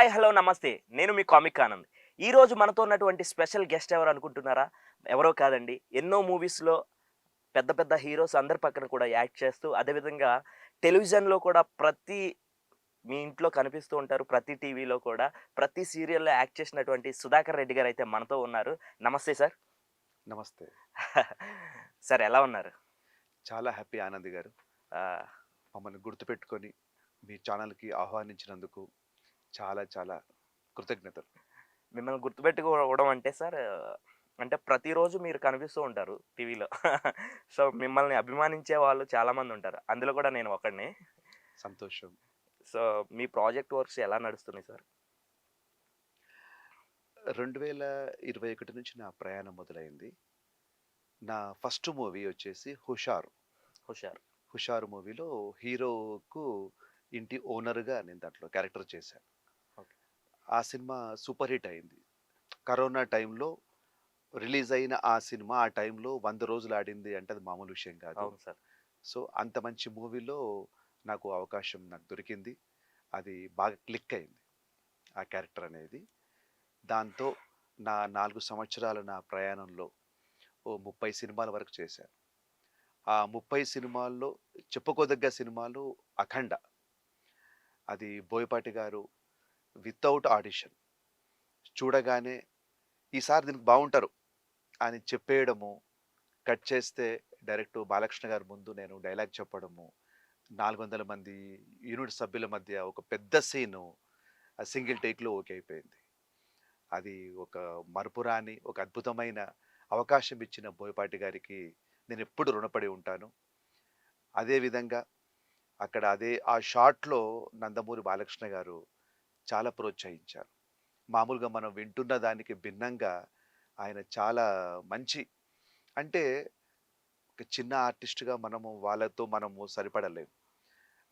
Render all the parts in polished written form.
Hi! Hello! నమస్తే. నేను మీ comic Anand. ఈరోజు మనతో ఉన్నటువంటి స్పెషల్ గెస్ట్ ఎవరు అనుకుంటున్నారా? ఎవరో కాదండి. ఎన్నో మూవీస్‌లో పెద్ద పెద్ద హీరోస్ అందరి పక్కన కూడా యాక్ట్ చేస్తూ, అదే విధంగా టెలివిజన్‌లో కూడా మీ ఇంట్లో కనిపిస్తూ ఉంటారు. ప్రతి టీవీలో కూడా, ప్రతి సీరియల్‌లో యాక్ట్ చేసినటువంటి సుధాకర్ రెడ్డి గారైతే మనతో ఉన్నారు. నమస్తే సార్. నమస్తే. సార్ ఎలా ఉన్నారు? చాలా హ్యాపీ ఆనంద్ గారు. ఆహ్, మమ్మల్ని గుర్తుపెట్టుకొని మీ ఛానల్‌కి ఆహ్వానించినందుకు చాలా చాలా కృతజ్ఞతలు. మిమ్మల్ని గుర్తుపెట్టుకోవడం అంటే సార్ అంటే ప్రతిరోజు మీరు కనిపిస్తూ ఉంటారు టీవీలో. సో, మిమ్మల్ని అభిమానించే వాళ్ళు చాలామందుంటారు. అందులో కూడా నేను ఒకడిని. సంతోషం. సో, మీ ప్రాజెక్ట్ వర్క్స్ ఎలా నడుస్తున్నాయి సార్? 2021 నుంచి నా ప్రయాణం మొదలైంది. నా ఫస్ట్ మూవీ వచ్చేసి 'హుషారు'. 'హుషారు'. 'హుషారు' మూవీలో హీరోకు ఇంటి ఓనర్‌గా నేను దాంట్లో క్యారెక్టర్ చేశాను. ఓకే. ఆ సినిమా సూపర్ హిట్ అయింది. కరోనా టైంలో రిలీజ్ అయిన ఆ సినిమా ఆ టైంలో 100 రోజులు ఆడింది అంటే అది మామూలు విషయం కాదు. అవును సార్. సో, అంత మంచి మూవీలో నాకు అవకాశం నాకు దొరికింది. అది బాగా క్లిక్ అయింది. ఆ క్యారెక్టర్ అనేది. దాంతో నా 4 సంవత్సరాల నా ప్రయాణంలో ఓ 30 సినిమాల వరకు చేశాను. ఆ 30 సినిమాల్లో చెప్పుకోదగ్గ సినిమాలు 'అఖండ'. అది బోయపాటి గారు వితౌట్ ఆడిషన్ చూడగానే ఈసారి దీనికి బావుంటారు అని చెప్పేయడము, కట్ చేస్తే డైరెక్ట్ బాలకృష్ణ గారి ముందు నేను డైలాగ్ చెప్పడము, 400 మంది యూనిట్ సభ్యుల మధ్య ఒక పెద్ద సీను ఆ సింగిల్ టేక్‌లో ఓకే అయిపోయింది. అది ఒక మరపురాని, ఒక అద్భుతమైన అవకాశం ఇచ్చిన బోయపాటి గారికి నేనెప్పుడు రుణపడి ఉంటాను. అదే విధంగా ఆ షాట్‌లో నందమూరి బాలకృష్ణ గారు చాలా ప్రోత్సహించారు. మామూలుగా మనం వింటున్న దానికి భిన్నంగా ఆయన చాలా మంచి అంటే ఒక చిన్న ఆర్టిస్ట్‌గా మనము వాళ్ళతో సరిపడలేము.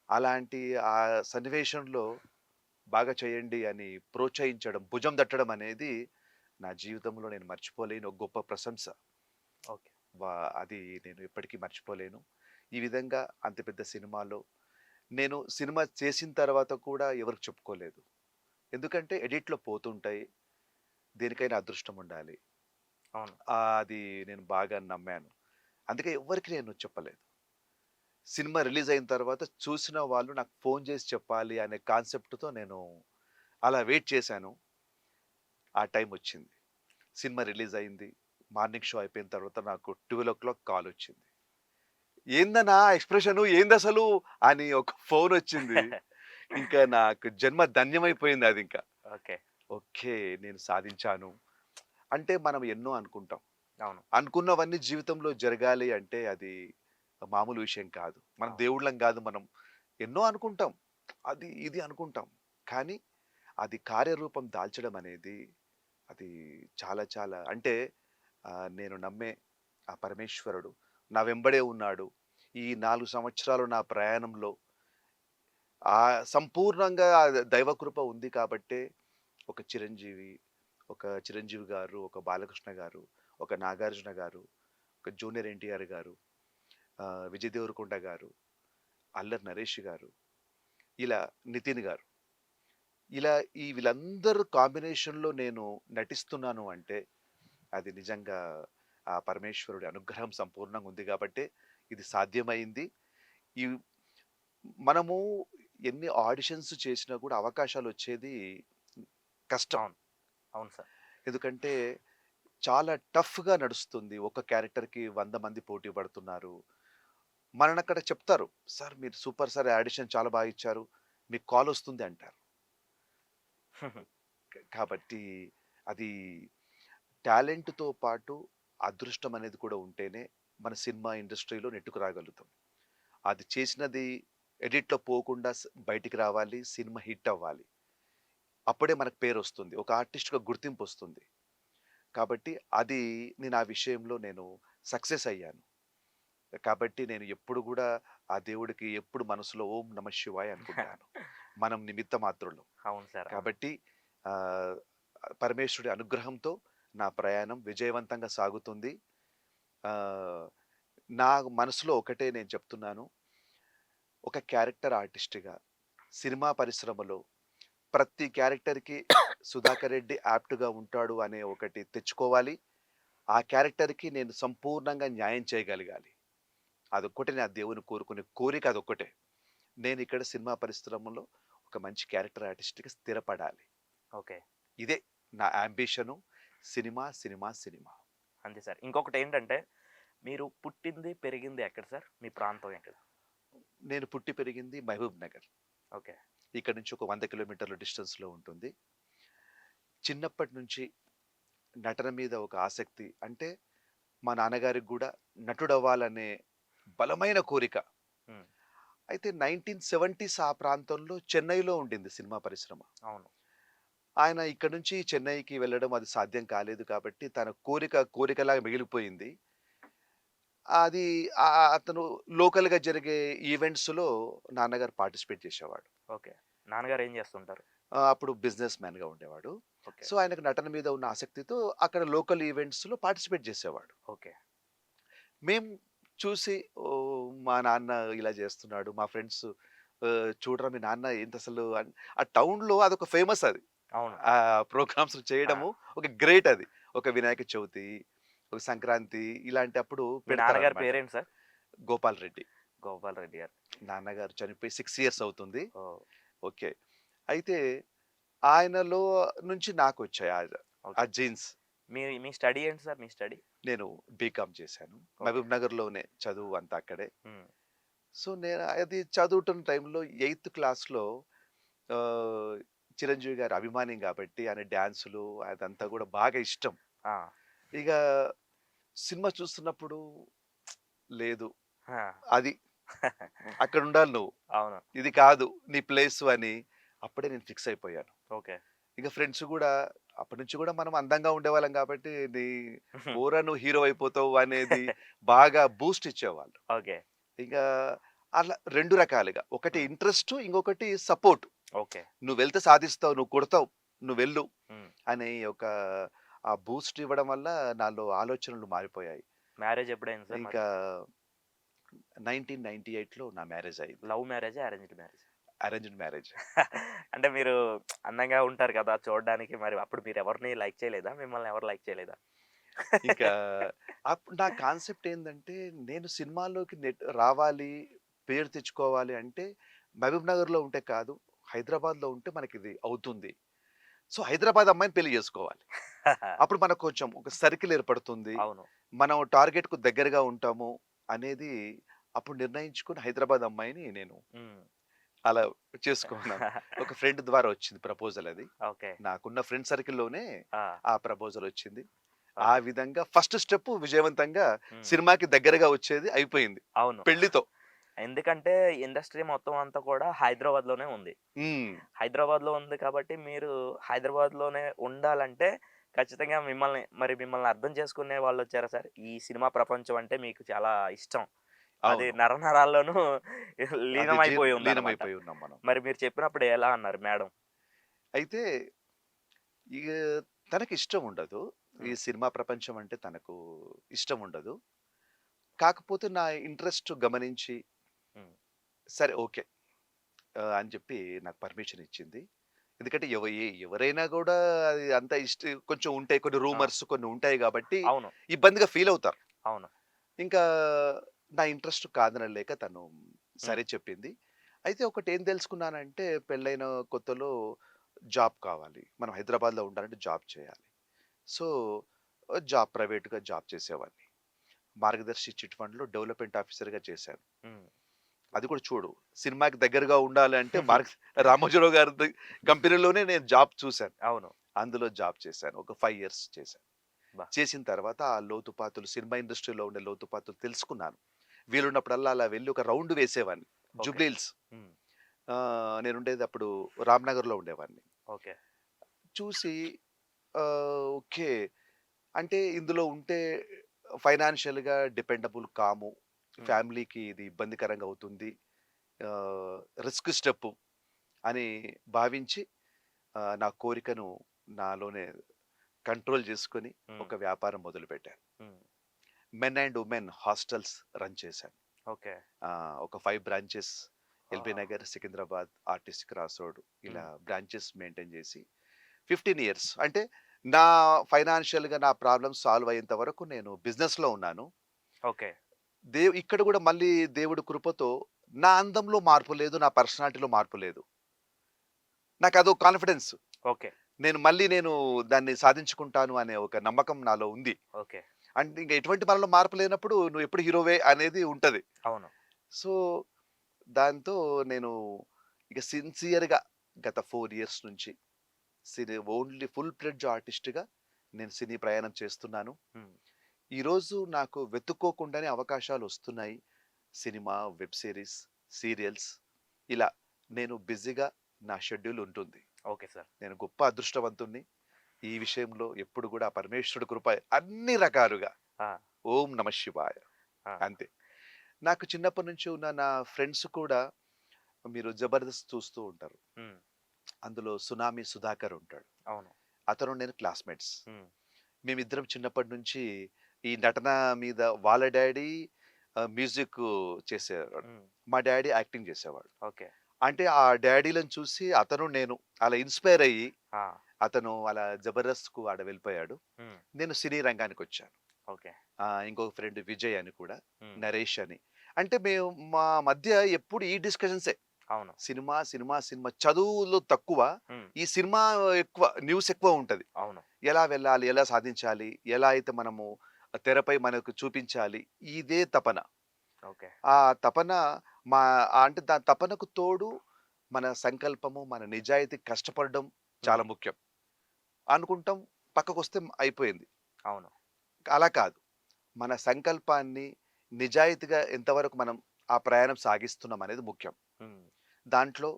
అలాంటి ఆ సన్నివేశంలో బాగా చేయండి అని ప్రోత్సహించడం, భుజం తట్టడం అనేది నా జీవితంలో నేను మర్చిపోలేని ఒక గొప్ప ప్రశంస. ఓకే. వా అది నేను ఎప్పటికీ మర్చిపోలేను. ఈ విధంగా అంత పెద్ద సినిమాలో నేను సినిమా చేసిన తర్వాత కూడా ఎవరికీ చెప్పుకోలేదు. ఎందుకంటే ఎడిట్‌లో పోతుంటాయి. దేనికైనా అదృష్టం ఉండాలి. అవును. అది నేను బాగా నమ్మాను. అందుకే ఎవ్వరికీ నేను చెప్పలేదు. సినిమా రిలీజ్ అయిన తర్వాత చూసిన వాళ్ళు నాకు ఫోను చేసి చెప్పాలి అనే కాన్సెప్ట్‌తో నేను అలా వెయిట్ చేశాను. ఆ టైమొచ్చింది. సినిమా రిలీజ్ అయింది. మార్నింగ్ షో అయిపోయిన తర్వాత నాకు 12:00 కాలొచ్చింది. ఏందన్నా ఎక్స్‌ప్రెషను ఏందసలు అని ఒక ఫోనొచ్చింది. ఇంకా నాకు జన్మ ధన్యమైపోయిందదింక. ఓకే. ఓకే. నేను సాధించాను. అంటే మనం ఎన్నో అనుకుంటాం. అవును. అనుకున్నవన్నీ జీవితంలో జరగాలి అంటే అది మామూలు విషయం కాదు. మనం అవును. దేవుళ్ళం గాదు మనం. ఎన్నో అనుకుంటాం. ఇది అనుకుంటాం. కానీ అది కార్యరూపం దాల్చడం అనేది అది చాలా చాలా అంటే నేను నమ్మే ఆ పరమేశ్వరుడు నా వెంబడే ఉన్నాడు. ఈ 4 సంవత్సరాలు నా ప్రయాణంలో సంపూర్ణంగా దైవ కృప ఉంది కాబట్టే ఒక చిరంజీవి గారు, ఒక బాలకృష్ణ గారు, ఒక నాగార్జున గారు, ఒక జూనియర్ ఎన్టీఆర్ గారు, విజయ్ దేవరకొండ గారు, అల్లరి నరేష్ గారు, ఇలా నితిన్ గారు. ఇలా వీళ్ళందరూ కాంబినేషన్‌లో నేను నటిస్తున్నాను అంటే, అది నిజంగా ఆ పరమేశ్వరుడి అనుగ్రహం సంపూర్ణంగా ఉంది గాబట్టే ఇది సాధ్యమైంది. ఈ మనము ఎన్ని ఆడిషన్స్ చేసినా గూడా అవకాశాలొచ్చేది కష్టం. అవును. అవును సార్. ఎందుకంటే చాలా టఫ్‌గా నడుస్తుంది. ఒక క్యారెక్టర్‌కి 100 మంది పోటీ పడుతున్నారు. మననక్కడ చెప్తారు. "సార్ మీరు సూపర్ సార్ ఆడిషన్ చాలా బాగా ఇచ్చారు. మీకు కాలొస్తుంది" అంటారు. కాబట్టి అది టాలెంట్‌తో పాటు అదృష్టం అనేది కూడా ఉంటేనే మన సినిమా ఇండస్ట్రీలో నెట్టుకు రాగలుగుతాం. అది చేసినది ఎడిట్‌లో పోకుండా బయటికి రావాలి. సినిమా హిట్ అవ్వాలి. అప్పుడే మనకు పేరొస్తుంది. ఒక ఆర్టిస్ట్‌గా గుర్తింపొస్తుంది. కాబట్టి అది నేను ఆ విషయంలో నేను సక్సెస్ అయ్యాను. కాబట్టి నేను ఎప్పుడు గూడా ఆ దేవుడికి ఎప్పుడు మనసులో ఓం నమః శివాయ అనుకుంటాను. మనం నిమిత్త మాత్రులం. అవును సార్. అవును. కాబట్టి ఆహ్, పరమేశ్వరుడి అనుగ్రహంతో నా ప్రయాణం విజయవంతంగా సాగుతుంది. ఆహ్, నా మనసులో ఒకటే నేను చెప్తున్నాను. ఒక క్యారెక్టర్ ఆర్టిస్ట్‌గా సినిమా పరిశ్రమలో ప్రతి క్యారెక్టర్‌కి సుధాకర్ రెడ్డి యాప్ట్‌గా ఉంటాడు అనే ఒకటి తెచ్చుకోవాలి. ఆ క్యారెక్టర్‌కి నేను సంపూర్ణంగా న్యాయం చేయగలగాలి. అదొక్కటే నా దేవుని కోరుకునే కోరిక అదొక్కటే. నేనిక్కడ సినిమా పరిశ్రమలో ఒక మంచి క్యారెక్టర్ ఆర్టిస్ట్‌గా స్థిరపడాలి. ఓకే. ఇదే నా యాంబిషను. Cinema, cinema, cinema. అంతే సార్. ఇంకొకటేంటంటే మీరు పుట్టింది, పెరిగింది ఎక్కడ సార్? మీ ప్రాంతం ఎక్కడ? నేను పుట్టి పెరిగింది మహబూబ్ నగర్. ఓకే. ఇక్కడి నుంచి ఒక 100 కిలోమీటర్ల డిస్టెన్స్‌లో ఉంటుంది. చిన్నప్పటి నుంచి నటన మీద ఒక ఆసక్తి. అంటే మా నాన్నగారికి గూడా నటుడవ్వాలనే బలమైన కోరిక. హ్మ్. అయితే 1970స్ ఆ ప్రాంతంలో చెన్నైలో ఉండింది సినిమా పరిశ్రమ. అవును. ఆయన ఇక్కడి నుంచి చెన్నైకి వెళ్ళడం అది సాధ్యం కాలేదు కాబట్టి తన కోరిక కోరికలాగా మిగిలిపోయింది. అది అతను లోకల్‌గా జరిగే ఈవెంట్స్‌లో నాన్నగారు పార్టిసిపేట్ చేసేవాడు. ఓకే. నాన్నగారు ఏం చేస్తుంటారు? అప్పుడు బిజినెస్ మ్యాన్‌గా ఉండేవాడు. ఓకే. సో, ఆయనకు నటన మీద ఉన్న ఆసక్తితో అక్కడ లోకల్ ఈవెంట్స్‌లో పార్టిసిపేట్ చేసేవాడు. ఓకే. మేము చూసి మా నాన్న ఇలా చేస్తున్నాడు. మా ఫ్రెండ్స్ చూడరా మీ నాన్న ఏంటసలు ఆ టౌన్‌లో అదొక ఫేమస్ అది. అవును. ప్రోగ్రామ్స్ ఆ! చేయడము ఒక గ్రేట్ అది. ఒక వినాయక చవితి, ఒక సంక్రాంతి ఇలాంటప్పుడు మీ నాన్నగారి పెడతారనమాట. పేరేంటి సార్? గోపాల్ రెడ్డి. గోపాల్ రెడ్డి గారు. నాన్నగారు చనిపోయి 6 ఇయర్స్ అవుతుంది. ఓహ్! ఓకే. అయితే ఆయనలో నుంచి నాకొచ్చాయి ఆ ఓకే. జీన్స్. మీ మీ స్టడీ ఏంటి సార్? మీ స్టడీ? నేను బీకామ్ చేశాను. ఓకే. మహబూబ్ నగర్‌లోనే చదువు అంతా అక్కడే. హ్మ్. సో, నేను అది చదువుతున్న టైంలో 8థ్ క్లాస్‌లో ఆహ్, చిరంజీవి గారి అభిమానిని గాబట్టి ఆయన డాన్సులు అదంతా గూడా బాగా ఇష్టం. ఆ! ఇక సినిమా చూస్తున్నప్పుడు లేదు. ఆ! అది అక్కడుండాలి నువ్వు. అవును. ఇది కాదు నీ ప్లేసు అని అప్పుడే నేను ఫిక్స్ అయిపోయాను. ఓకే. ఇక ఫ్రెండ్స్ గూడా అప్పటి నుంచి గూడా మనం అందంగా ఉండేవాళ్ళం గాబట్టి పోరా నువ్వు హీరో అయిపోతావు అనేది బాగా బూస్ట్ ఇచ్చేవాళ్ళు. ఓకే. ఇక అట్లా 2 రకాలుగా. ఒకటి హ్మ్. ఇంట్రెస్టు, ఇంకొకటి సపోర్ట్. ఓకే. నువ్వెళ్తే సాధిస్తావు, నువ్వు కొడతావు, నువ్వెళ్ళు హ్మ్. అనే ఒక ఆ బూస్ట్ ఇవ్వడం వల్ల నాలో ఆలోచనలు మారిపోయాయి. మ్యారేజ్ ఎప్పుడైంది సార్ మరి? ఇంకా 1998లో నా మ్యారేజ్ అయింది. లవ్ మ్యారేజా? అరేంజ్డ్ మ్యారేజా? Arranged marriage. అంటే మీరు అందంగా ఉంటారు కదా! చూడడానికి మరి అప్పుడు మీరెవరిని లైక్ చేయలేదా? మిమ్మల్ని ఎవరు లైక్ చేయలేదా? ఇంకా నా కాన్సెప్ట్ ఏందంటే, నేను సినిమాల్లోకి రావాలి, పేరు తెచ్చుకోవాలి అంటే, మహబూబ్ నగర్‌లో ఉంటే కాదు, హైదరాబాద్‌లో ఉంటే మనకిది అవుతుంది. సో, హైదరాబాద్ అమ్మాయిని పెళ్లి జేసుకోవాలి. అప్పుడు మనకు కొంచెం ఒక సర్కిల్ ఏర్పడుతుంది. అవును. మనం టార్గెట్‌కు దగ్గరగా ఉంటాము అనేది అప్పుడు నిర్ణయించుకొని హైదరాబాద్ అమ్మాయిని నేను హ్మ్. అలా చేసుకున్నాను. ఒక ఫ్రెండ్ ద్వారా వచ్చింది ప్రపోజల్ అది. ఓకే. నాకున్న ఫ్రెండ్ సర్కిల్‌లోనే ఆ! ఆ ప్రపోజల్ వచ్చింది. ఆ ఓకే. విధంగా ఫస్ట్ స్టెప్ విజయవంతంగా హ్మ్. సినిమాకి దగ్గరగా వచ్చేది అయిపోయింది. అవును. పెళ్లితో. ఎందుకంటే ఇండస్ట్రీ మొత్తం అంతా కూడా హైదరాబాద్‌లోనే ఉంది. హ్మ్. హైదరాబాద్‌లో ఉంది కాబట్టి మీరు హైదరాబాద్‌లోనే ఉండాలంటే ఖచ్చితంగా మిమ్మల్ని అర్థం చేసుకునే వాళ్ళొచ్చారా సార్? ఈ సినిమా ప్రపంచం అంటే మీకు చాలా ఇష్టం. అది అవును. నరనరాల్లోనూ అది లీనమైపోయి ఉందన్నమాట. లీనమైపోయి ఉన్నాం మనం. మరి మీరు చెప్పినప్పుడు ఎలా అన్నారు మేడం? అయితే ఇగ తనకిష్టం ఉండదు. ఈ హ్మ్. సినిమా ప్రపంచం అంటే తనకు ఇష్టం ఉండదు. కాకపోతే నా ఇంట్రెస్ట్ గమనించి, హ్మ్. సరే ఓకే. అని చెప్పి నాకు పర్మిషన్ ఇచ్చింది. ఎందుకంటే ఎవరైనా గూడా అది అంత కొంచెం ఉంటాయి. కొన్ని ఆ! రూమర్స్ కొన్ని ఉంటాయి గాబట్టి అవును. ఇబ్బందిగా ఫీల్ అవుతారు. అవును. ఇంకా నా ఇంట్రెస్ట్ కాదనలేక తను హ్మ్. సరే చెప్పింది. అయితే ఒకటేం తెలుసుకున్నానంటే పెళ్ళైన కొత్తలో జాబ్ కావాలి. మనం హైదరాబాద్‌లో ఉండాలంటే జాబ్ చేయాలి. సో, ప్రైవేట్‌గా జాబ్ చేసేవాడిని. మార్గదర్శి చిట్ ఫండ్‌లో డెవలప్‌మెంట్ ఆఫీసర్‌గా చేశాను. హ్మ్. అది కూడా చూడు సినిమాకి దగ్గరగా ఉండాలి అంటే రామోజీరావు గారి కంపెనీలోనే నేను జాబ్ చూసాను. అవును. అందులో జాబ్ చేశాను. ఒక 5 ఇయర్స్ చేశాను. అబ్బా! చేసిన తర్వాత ఆ లోతుపాతులు సినిమా ఇండస్ట్రీలో ఉండే లోతుపాతులు తెలుసుకున్నాను. వీలున్నప్పుడల్లా అలా వెళ్లి ఒక రౌండ్ వేసేవాడిని. ఓకే. Jubilee hills. హ్మ్. నేనుండేది అప్పుడు రామ్‌నగర్‌లో ఉండేవాడిని. ఓకే. చూసి ఓకే. అంటే ఇందులో ఉంటే ఫైనాన్షియల్‌గా డిపెండబుల్ కాము. హ్మ్. ఫ్యామిలీకి ఇది ఇబ్బందికరంగా అవుతుంది. ఆహ్, రిస్క్ స్టెప్పు అని భావించి నా కోరికను నాలోనే కంట్రోల్ చేసుకొని హ్మ్. ఒక వ్యాపారం మొదలుపెట్టాను. హ్మ్. Men and women hostels run చేశాను. ఓకే. ఒక 5 branches LB Nagar, Secunderabad, artist cross road ఇలా బ్రాంచెస్ మెయింటైన్ చేసి 15 ఇయర్స్ అంటే నా ఫైనాన్షియల్‌గా నా ప్రాబ్లమ్స్ సాల్వ్ అయ్యేంత వరకు నేను బిజినెస్‌లో ఉన్నాను. ఓకే. ఇక్కడ కూడా మళ్ళీ దేవుడి కృపతో నా అందంలో మార్పు లేదు. నా పర్సనాలిటీలో మార్పు లేదు. నాకదో కాన్ఫిడెన్స్. ఓకే. నేను దాన్ని సాధించుకుంటాను అనే ఒక నమ్మకం నాలో ఉంది. ఓకే. అంటే ఇంక ఎటువంటి మనలో మార్పు లేనప్పుడు నువ్వు ఎప్పుడు హీరోవే అనేది ఉంటది. అవును. సో, దాంతో నేను ఇక సిన్సియర్‌గా గత 4 ఇయర్స్ నుంచి ఓన్లీ ఫుల్ ఫ్లెడ్జ్ ఆర్టిస్ట్‌గా నేను సినీ ప్రయాణం చేస్తున్నాను. హ్మ్. ఈరోజు నాకు వెతుక్కోకుండానే అవకాశాలొస్తున్నాయి. సినిమా, వెబ్ సీరీస్, సీరియల్స్ ఇలా నేను బిజీగా నా షెడ్యూల్ ఉంటుంది. Okay sir. నేను గొప్ప అదృష్టవంతుడిని. ఈ విషయంలో ఎప్పుడు గూడా పరమేశ్వరుడి కృప అన్ని రకాలుగా. ఆ! ఓం నమ శివాయ. ఆ! అంతే. నాకు చిన్నప్పటి నుంచి ఉన్న నా ఫ్రెండ్స్ కూడా మీరు 'జబర్దస్త్' చూస్తూ ఉంటారు. హ్మ్. అందులో 'సునామీ సుధాకర్' ఉంటాడు. అవును. అతను నేను క్లాస్‌మేట్స్. హ్మ్. మేమిద్దరం చిన్నప్పటి నుంచి ఈ నటన మీద వాళ్ళ డ్యాడీ మ్యూజిక్ చేసేవాడు. హ్మ్. మా డ్యాడీ యాక్టింగ్ చేసేవాడు. ఓకే. అంటే ఆ డ్యాడీలను చూసి అతను నేను అలా ఇన్‌స్పైర్ అయ్యి ఆ! అతను అలా 'జబర్దస్త్‌కు' ఆడ వెళ్ళిపోయాడు. హ్మ్. నేను సినీ రంగానికొచ్చాను. ఓకే. ఇంకొక ఫ్రెండ్ విజయ్ అని కూడా, హ్మ్. నరేష్ అని. అంటే మేము మా మధ్య ఎప్పుడు ఈ డిస్కషన్సే. అవును. Cinema, cinema, cinema. చదువులో తక్కువ. హ్మ్. ఈ సినిమా ఎక్కువ. న్యూస్ ఎక్కువ ఉంటది. అవును. ఎలా వెళ్ళాలి? ఎలా సాధించాలి? ఎలా అయితే మనము తెరపై మనకు చూపించాలి? ఇదే తపన. ఓకే. ఆ తపన మా అంటే దాని తపనకు తోడు మన సంకల్పము, మన నిజాయితీ కష్టపడడం హ్మ్. చాలా ముఖ్యం. అనుకుంటాం పక్కకొస్తే అయిపోయింది. అవును. అలా కాదు. మన సంకల్పాన్ని నిజాయితీగా ఎంతవరకు మనం ఆ ప్రయాణం సాగిస్తున్నాం అనేది ముఖ్యం. హ్మ్. దాంట్లో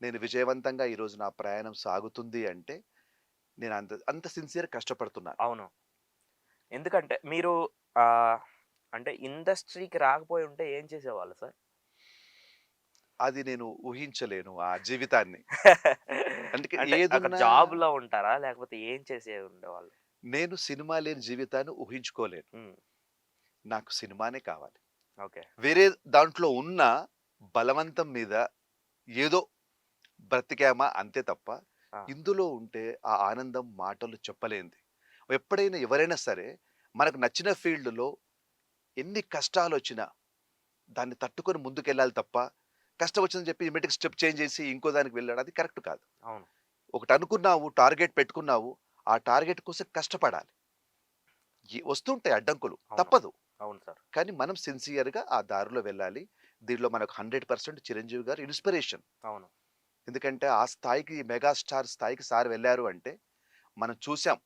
నేను విజయవంతంగా ఈరోజు నా ప్రయాణం సాగుతుంది అంటే నేను అంత అంత సిన్సియర్‌గా కష్టపడుతున్నాను. అవును. ఎందుకంటే మీరు ఆహ్, అంటే ఇండస్ట్రీకి రాకపోయి ఉంటే ఏం చేసేవాళ్ళు సార్? అది నేను ఊహించలేను ఆ జీవితాన్ని. అందుకే అంటే అక్కడ ఏదున్నా జాబ్‌లో ఉంటారా? లేకపోతే ఏం చేసే ఉండేవాళ్ళు? నేను సినిమా లేని జీవితాన్ని ఊహించుకోలేను. హ్మ్. నాకు సినిమానే కావాలి. ఓకే. వేరే దాంట్లో ఉన్న బలవంతం మీద ఏదో బ్రతికామా అంతే తప్ప, ఆ! ఇందులో ఉంటే ఆ ఆనందం మాటలు చెప్పలేనిది. ఎప్పుడైనా ఎవరైనా సరే మనకు నచ్చిన ఫీల్డ్‌లో ఎన్ని కష్టాలొచ్చినా దాన్ని తట్టుకొని ముందుకెళ్ళాలి తప్ప, కష్టం వచ్చిందని చెప్పి ఇమ్మీడియేట్‌గా స్టెప్ చేంజ్ చేసి ఇంకో దానికి వెళ్ళడం అది కరెక్ట్ కాదు. అవును. ఒకటి అనుకున్నావు, టార్గెట్ పెట్టుకున్నావు, ఆ టార్గెట్ కోసం కష్టపడాలి. వస్తుంటాయి అడ్డంకులు అవును. తప్పదు. అవును సార్. కానీ మనం సిన్సియర్‌గా ఆ దారిలో వెళ్ళాలి. దీనిలో మనకు 100% చిరంజీవి గారు ఇన్‌స్పిరేషన్. అవును. ఎందుకంటే ఆ స్థాయికి మెగాస్టార్ స్థాయికి సార్ వెళ్లారు అంటే మనం చూసాం.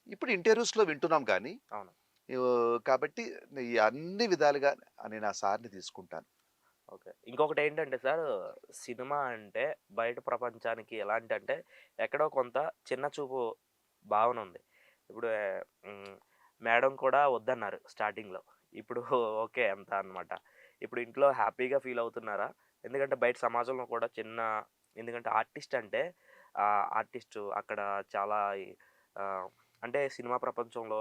ఇప్పుడు ఇంటర్వ్యూస్‌లో వింటున్నాం గానీ అవును. కాబట్టి ఈ అన్ని విధాలుగా నేను ఆ సార్‌ని తీసుకుంటాను. ఓకే. ఇంకొకటేంటంటే సార్, సినిమా అంటే బయట ప్రపంచానికి ఎలాంటంటే, ఎక్కడో కొంత చిన్న చూపు భావనుంది. ఇప్పుడు హ్మ్. మేడం కూడా వద్దన్నారు స్టార్టింగ్‌లో. ఇప్పుడు ఓకే అంతా అన్నమాట. ఇప్పుడు ఇంట్లో హ్యాపీగా ఫీల్ అవుతున్నారా? ఎందుకంటే బయట సమాజంలో కూడా ఎందుకంటే ఆర్టిస్ట్ అంటే ఆర్టిస్టు అక్కడ చాలా ఆహ్, అంటే సినిమా ప్రపంచంలో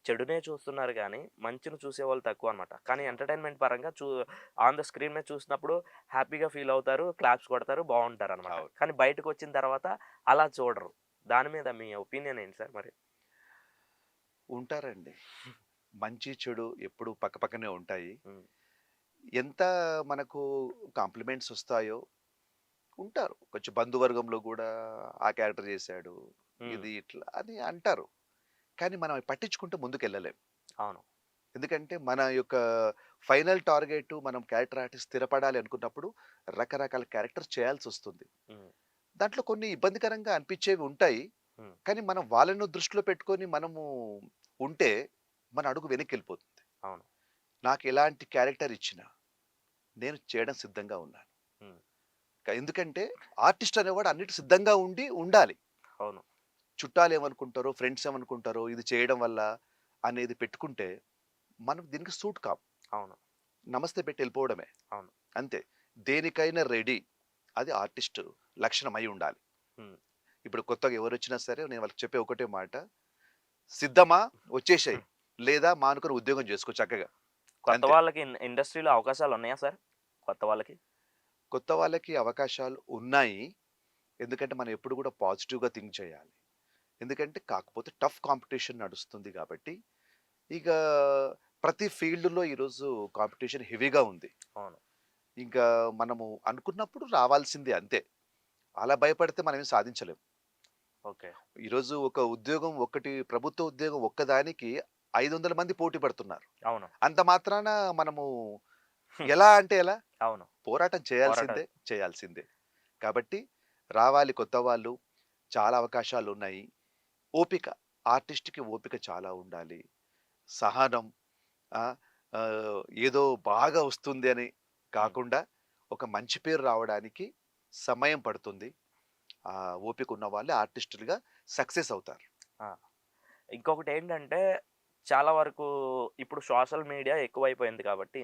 చెడునే చూస్తున్నారు గానీ, మంచిని చూసేవాళ్ళు తక్కువన్నమాట. కానీ ఎంటర్‌టైన్‌మెంట్ పరంగా ఆన్ ద స్క్రీన్ మీద చూసినప్పుడు హ్యాపీగా ఫీల్ అవుతారు. క్లాప్స్ కొడతారు. బావుంటారనమాట. అవును. కానీ బయటకొచ్చిన తర్వాత అలా చూడరు. దాని మీద మీ ఒపీనియన్ ఏంటి సార్ మరి? ఉంటారండి. మంచి, చెడు ఎప్పుడూ పక్కపక్కనే ఉంటాయి. హ్మ్. ఎంత మనకు కాంప్లిమెంట్స్ ఒస్తాయో ఉంటారు. కొంచెం బంధువర్గంలో గూడా ఆ క్యారెక్టర్ జేశాడు. హ్మ్. ఇది ఇట్లా అని అంటారు. కానీ మనం అవి పట్టించుకుంటూ ముందుకెళ్ళలేం. అవును. ఎందుకంటే మన యొక్క ఫైనల్ టార్గెట్ మనం క్యారెక్టర్ ఆర్టిస్ట్ స్థిరపడాలి అనుకున్నప్పుడు రకరకాల క్యారెక్టర్స్ చేయాల్సొస్తుంది. హ్మ్. దాంట్లో కొన్ని ఇబ్బందికరంగా అనిపించేవి ఉంటాయి. హ్మ్. కానీ మనం వాళ్ళను దృష్టిలో పెట్టుకొని మనము ఉంటే మన అడుగు వెనక్కెళ్ళిపోతుంది. అవును. నాకెలాంటి క్యారెక్టర్ ఇచ్చినా నేను చేయడం సిద్ధంగా ఉన్నాను. హ్మ్. ఎందుకంటే ఆర్టిస్ట్ అనేవాడు అన్నిటికి సిద్ధంగా ఉండాలి. అవును. చుట్టాలేమనుకుంటారో, ఫ్రెండ్స్ ఏమనుకుంటారో, ఇది చేయడం వల్ల అనేది పెట్టుకుంటే మనం దీనికి సూట్ కాం. అవును. నమస్తే పెట్టి ఎళ్ళిపోవడమే. అవును. అంతే. దేనికైనా రెడీ. అది ఆర్టిస్ట్ లక్షణమై ఉండాలి. హ్మ్. ఇప్పుడు కొత్తగా ఎవరొచ్చినా సరే నేను వాళ్ళకి చెప్పే ఒకటే మాట. సిద్ధమా? వచ్చేసేయి. లేదా మానుకొని ఉద్యోగం జేసుకో చక్కగా. కొత్త అంతే. వాళ్ళకి ఇండస్ట్రీలో అవకాశాలున్నాయా సార్? కొత్త వాళ్ళకి? కొత్త వాళ్ళకి అవకాశాలు ఉన్నాయి. ఎందుకంటే మనం ఎప్పుడు కూడా పాజిటివ్‌గా థింక్ చేయాలి. ఎందుకంటే కాకపోతే టఫ్ కాంపిటీషన్ నడుస్తుంది కాబట్టి, ఇక ప్రతి ఫీల్డ్‌లో ఈరోజు కాంపిటీషన్ హెవీగా ఉంది. అవును. ఇంకా మనము అనుకున్నప్పుడు రావాల్సిందే అంతే. అలా భయపడితే మనమేం సాధించలేం. ఓకే. ఈరోజు ఒక ఉద్యోగం ఒకటి ప్రభుత్వ ఉద్యోగం ఒక్కదానికి 500 మంది పోటీ పడుతున్నారు. అవును. అంత మాత్రాన మనము హ్మ్. ఎలా అంటే ఎలా? అవును. పోరాటం పోరాటం. చేయాల్సిందే, చేయాల్సిందే. కాబట్టి రావాలి కొత్త వాళ్ళు. చాలా అవకాశాలున్నాయి. ఓపిక. ఆర్టిస్ట్‌కి ఓపిక చాలా ఉండాలి. సహనం. ఆ! ఏదో బాగా వస్తుంది అని హ్మ్. కాకుండా, ఒక మంచి పేరు రావడానికి సమయం పడుతుంది. ఓపిక ఉన్న వాళ్ళే ఆర్టిస్టులుగా సక్సెస్ అవుతారు. ఆ! ఇంకొకటేంటంటే, చాలా వరకు ఇప్పుడు సోషల్ మీడియా ఎక్కువైపోయింది కాబట్టి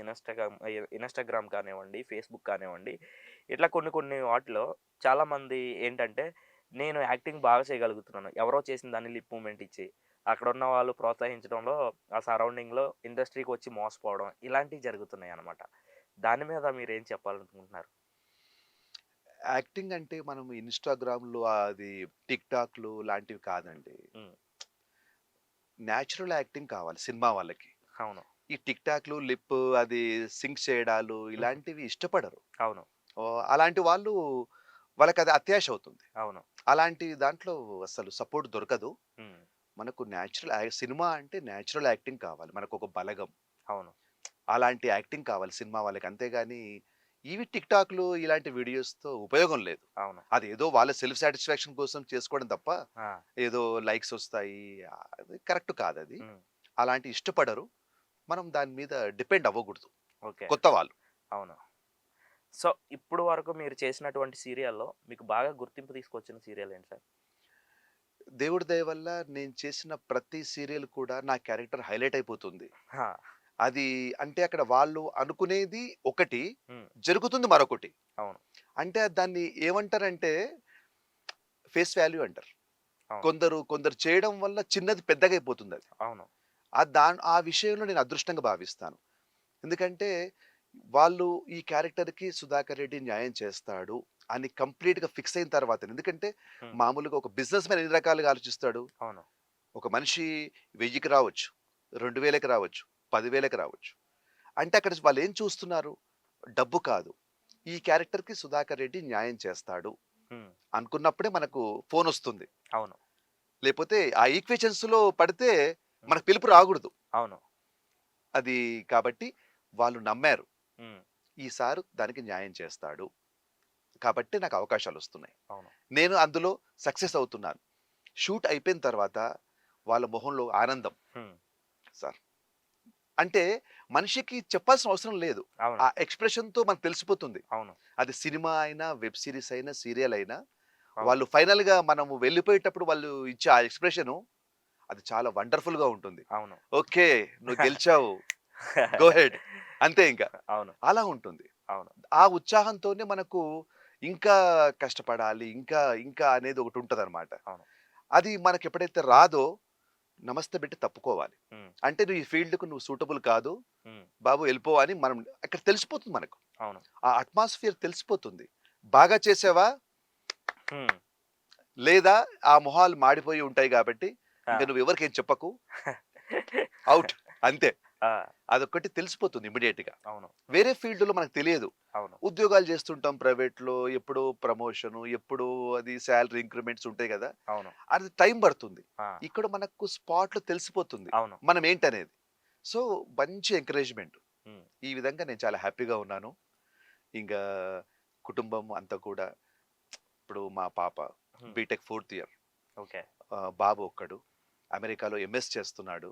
ఇన్‌స్టాగ్రామ్ కానివ్వండి, ఫేస్‌బుక్ కానివ్వండి, ఇట్లా కొన్ని కొన్ని వాటిలో చాలామంది ఏంటంటే, నేను యాక్టింగ్ బాగా చేయగలుగుతున్నాను. ఎవరో చేసిన దాన్ని లిప్ మూవ్‌మెంట్ ఇచ్చి, అక్కడున్న వాళ్ళు ప్రోత్సహించడంలో, ఆ సరౌండింగ్‌లో ఇండస్ట్రీకొచ్చి మోసపోవడం ఇలాంటివి జరుగుతున్నాయన్నమాట. దాని మీద మీరేం చెప్పాలనుకుంటున్నారు? యాక్టింగ్ అంటే మనం ఇన్‌స్టాగ్రామ్‌లో అది టిక్‌టాక్‌లు లాంటివి కాదండి. హ్మ్. నేచురల్ యాక్టింగ్ కావాలి సినిమా వాళ్ళకి. అవును. ఈ టిక్‌టాక్‌లు, లిప్ అది సింక్ చేయడాలు హుహు. ఇలాంటివి ఇష్టపడరు. అవును. అలాంటి వాళ్ళు వాళ్ళకది అత్యాశ అవుతుంది. అవును. అలాంటి దాంట్లో అసలు సపోర్ట్ దొరకదు. హ్మ్. మనకు సినిమా అంటే నేచురల్ యాక్టింగ్ కావాలి. మనకొక బలగం. అవును. అలాంటి యాక్టింగ్ కావాలి సినిమా వాళ్ళకి. అంతేగాని ఇవి టిక్‌టాక్‌లు ఇలాంటి వీడియోస్‌తో ఉపయోగం లేదు. అవును. అదేదో వాళ్ళ సెల్ఫ్ సాటిస్ఫాక్షన్ కోసం చేసుకోవడం తప్ప, ఆ! ఏదో లైక్స్ ఒస్తాయి. అది కరెక్ట్ కాదది. హ్మ్. అలాంటియి ఇష్టపడరు. మనం దాని మీద డిపెండ్ అవ్వకూడదు. ఓకే. కొత్త వాళ్ళు. అవును. సో, ఇప్పుడు వరకు మీరు చేసినటువంటి సీరియల్‌లో మీకు బాగా గుర్తింపు తీసుకొచ్చిన సీరియల్ ఏంటి సార్? దేవుడి దయ వల్ల నేను చేసిన ప్రతి సీరియల్ కూడా నా క్యారెక్టర్ హైలైట్ అయిపోతుంది. ఆ! అది అంటే అక్కడ వాళ్ళు అనుకునేది ఒకటి, హ్మ్. జరుగుతుంది మరొకటి. అవును. అంటే దాన్ని ఏమంటారంటే ఫేస్ వాల్యూ అంటారు. అవును. కొందరు చేయడం వల్ల చిన్నది పెద్దగయిపోతుందది. అవును. ఆ విషయంలో నేను అదృష్టంగా భావిస్తాను. ఎందుకంటే వాళ్ళు ఈ క్యారెక్టర్‌కి 'సుధాకర్ రెడ్డి' న్యాయం చేస్తాడు అని కంప్లీట్‌గా ఫిక్స్ అయిన తర్వాతనే. ఎందుకంటే హ్మ్. మామూలుగా ఒక బిజినెస్ మ్యాన్ ఎన్ని రకాలుగా ఆలోచిస్తాడు? అవును. ఒక మనిషి 1000కి రావచ్చు, 2000కి రావచ్చు, 10,000కి రావచ్చు. అంటే అక్కడ వాళ్ళేం చూస్తున్నారు? డబ్బు కాదు. ఈ క్యారెక్టర్‌కి 'సుధాకర్ రెడ్డి' న్యాయం చేస్తాడు హ్మ్. అనుకున్నప్పుడే మనకు ఫోనొస్తుంది. అవును. లేపోతే ఆ ఈక్వేషన్స్‌లో పడితే హ్మ్. మనకు పిలుపు రాగూడదు. అవును. అది కాబట్టి వాళ్ళు నమ్మారు. హ్మ్. ఈ సారు దానికి న్యాయం చేస్తాడు. కాబట్టి నాకు అవకాశాలొస్తున్నాయి. అవును. నేను అందులో సక్సెస్ అవుతున్నాను. షూట్ అయిపోయిన తర్వాత వాళ్ళ మొహంలో ఆనందం. హ్మ్. సార్ అంటే మనిషికి చెప్పాల్సిన అవసరం లేదు. అవును. ఆ ఎక్స్‌ప్రెషన్‌తో మనకు తెలిసిపోతుంది. అవును. అది సినిమా అయినా, వెబ్ సీరీస్ అయినా, సీరియల్ అయినా అవును. వాళ్ళు ఫైనల్‌గా మనము వెళ్ళిపోయేటప్పుడు వాళ్ళు ఇచ్చే ఆ ఎక్స్‌ప్రెషను అది చాలా వండర్‌ఫుల్‌గా ఉంటుంది. అవును. ఓకే. నువ్వు గెలిచావు. గో హెడ్ అంతే ఇంక. అవును. అలా ఉంటుంది. అవును. ఆ ఉత్సాహంతోనే మనకు ఇంకా కష్టపడాలి. ఇంకా అనేది ఒకటుంటదనమాట. అవును. అది మనకెప్పుడైతే రాదో నమస్తే పెట్టి తప్పుకోవాలి. హ్మ్. అంటే నువ్వు ఈ ఫీల్డ్‌కి నువ్వు సూటబుల్ కాదు. హ్మ్. బాబు ఎళ్ళిపో అని మనం అక్కడ తెలిసిపోతుంది మనకు. అవును. ఆ అట్మాస్ఫియర్ తెలిసిపోతుంది. బాగా చేసావా? హ్మ్. లేదా ఆ మొహాలు మాడిపోయి ఉంటాయి గాబట్టి ఆ! ఇంక నువ్వెవరికేం చెప్పకు. ఔట్ అంతే. ఆ! అదొక్కటి తెలిసిపోతుంది ఇమ్మీడియేట్‌గా. అవును. వేరే ఫీల్డ్‌లో మనకు తెలియదు. అవును. ఉద్యోగాలు చేస్తుంటాం ప్రైవేట్‌లో. ఎప్పుడో ప్రమోషను, ఎప్పుడో అది సాలరీ ఇంక్రిమెంట్స్ ఉంటాయి గదా! అవును. అది టైం పడుతుంది. ఆ! ఇక్కడ మనకు స్పాట్‌లో తెలిసిపోతుంది. అవును. మనం ఏంటనేది. సో, మంచి ఎంకరేజ్‌మెంట్. హ్మ్. ఈ విధంగా నేను చాలా హ్యాపీగా ఉన్నాను. ఇంగా కుటుంబం అంతా కూడా ఇప్పుడు మా పాప హ్మ్. B Tech fourth year. ఓకే. బాబు ఒక్కడు. అమెరికాలో ఎంఎస్ చేస్తున్నాడు.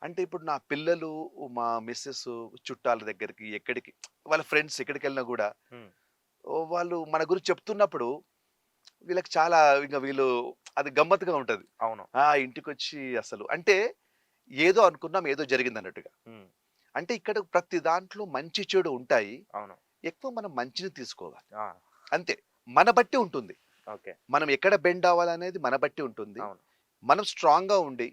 అంటే ఇప్పుడు నా పిల్లలు, మా మిసెస్ చుట్టాల దగ్గరికి ఎక్కడికి వాళ్ళ ఫ్రెండ్స్ ఎక్కడికెళ్ళినా గూడా హ్మ్. వాళ్ళు మన గురించి చెప్తున్నప్పుడు వీళ్ళకి చాలా ఇంక వీళ్ళు అది గమ్మత్తుగా ఉంటది. అవును. ఇంటికొచ్చి అసలు అంటే ఏదో అనుకున్నాం, ఏదో జరిగిందన్నట్టుగా. హ్మ్. అంటే ఇక్కడ ప్రతి దాంట్లో మంచి, చెడు ఉంటాయి. అవును. ఎక్కువ మనం మంచిని తీసుకోవాలి. ఆ! అంతే. మన బట్టి ఉంటుంది. ఓకే. మనం ఎక్కడ బెండ్ అవ్వాలనేది మన బట్టి ఉంటుంది. అవును. మనం స్ట్రాంగ్‌గా ఉండి,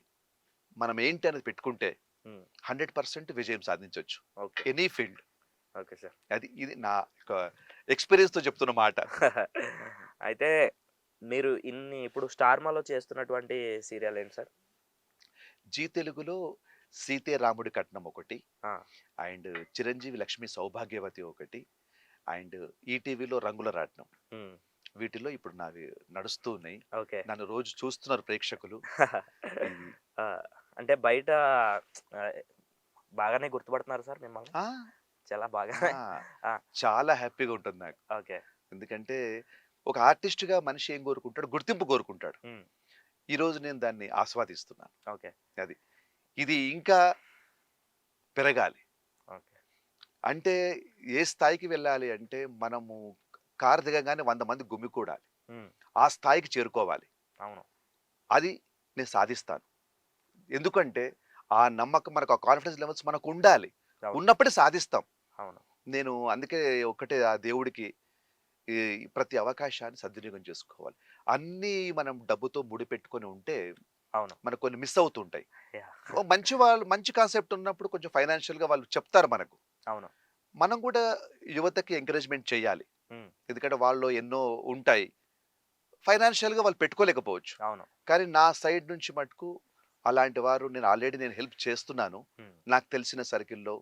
మనం ఏంటి అనేది పెట్టుకుంటే హ్మ్. 100% విజయం సాధించొచ్చు. Okay. Any field. Okay sir. ఇది నా యొక్క ఎక్స్‌పీరియన్స్‌తో చెప్తున్న మాట. అయితే మీరు ఇప్పుడు స్టార్మాలో చేస్తున్నటువంటి సీరియల్ ఏంటి సార్? జీ తెలుగులో 'సీతే రాముడి కట్నం' ఒకటి, ఆ! అండ్ 'చిరంజీవి లక్ష్మి సౌభాగ్యవతి' ఒకటి, అండ్ ఈటీవీలో 'రంగుల రాట్నం.' హ్మ్. వీటిల్లో ఇప్పుడు నావి నడుస్తూ ఉన్నాయి. ఓకే. నన్ను రోజు చూస్తున్నారు ప్రేక్షకులు. ఇది ఆ! అంటే బయట ఆహ్, బాగానే గుర్తుపడుతున్నారు సార్ మిమ్మల్ని? ఆ! చాలా బాగానే ఆ! ఆ! చాలా హ్యాపీగా ఉంటుంది నాకు. ఓకే. ఎందుకంటే ఒక ఆర్టిస్ట్‌గా మనిషి ఏం కోరుకుంటాడు? గుర్తింపు కోరుకుంటాడు. హ్మ్. ఈరోజు నేను దాన్ని ఆస్వాదిస్తున్నాను. ఓకే. అది. ఇది ఇంకా పెరగాలి. ఓకే. అంటే ఏ స్థాయికి వెళ్ళాలి అంటే మనము కారు దిగంగానే 100 మంది గుమికూడాలి. హ్మ్. ఆ స్థాయికి చేరుకోవాలి. అవును. అది నేను సాధిస్తాను. ఎందుకంటే ఆ నమ్మకం మనకు ఆ కాన్ఫిడెన్స్ లెవెల్స్ మనకుండాలి. అవును. ఉన్నప్పుడే సాధిస్తాం. అవును. నేను అందుకే ఒకటే ఆ దేవుడికి ఈ ప్రతి అవకాశాన్ని సద్వినియోగం చేసుకోవాలి. అన్నీ మనం డబ్బుతో ముడిపెట్టుకొని ఉంటే అవును. మనకు కొన్ని మిస్ అవుతుంటాయి. యాహ్! ఓ మంచి వాళ్ళు మంచి కాన్సెప్ట్ ఉన్నప్పుడు కొంచెం ఫైనాన్షియల్‌గా వాళ్ళు చెప్తారు మనకు. అవును. మనం కూడా యువతకి ఎంకరేజ్‌మెంట్ చేయాలి. హ్మ్. ఎందుకంటే వాళ్ళలో ఎన్నో ఉంటాయి. ఫైనాన్షియల్‌గా వాళ్ళు పెట్టుకోలేకపోవచ్చు. అవును. కానీ నా సైడ్ నుంచి మటుకు అలాంటి వారు నేను ఆల్రెడీ హెల్ప్ చేస్తున్నాను. హ్మ్. నాకు తెలిసిన సర్కిల్‌లో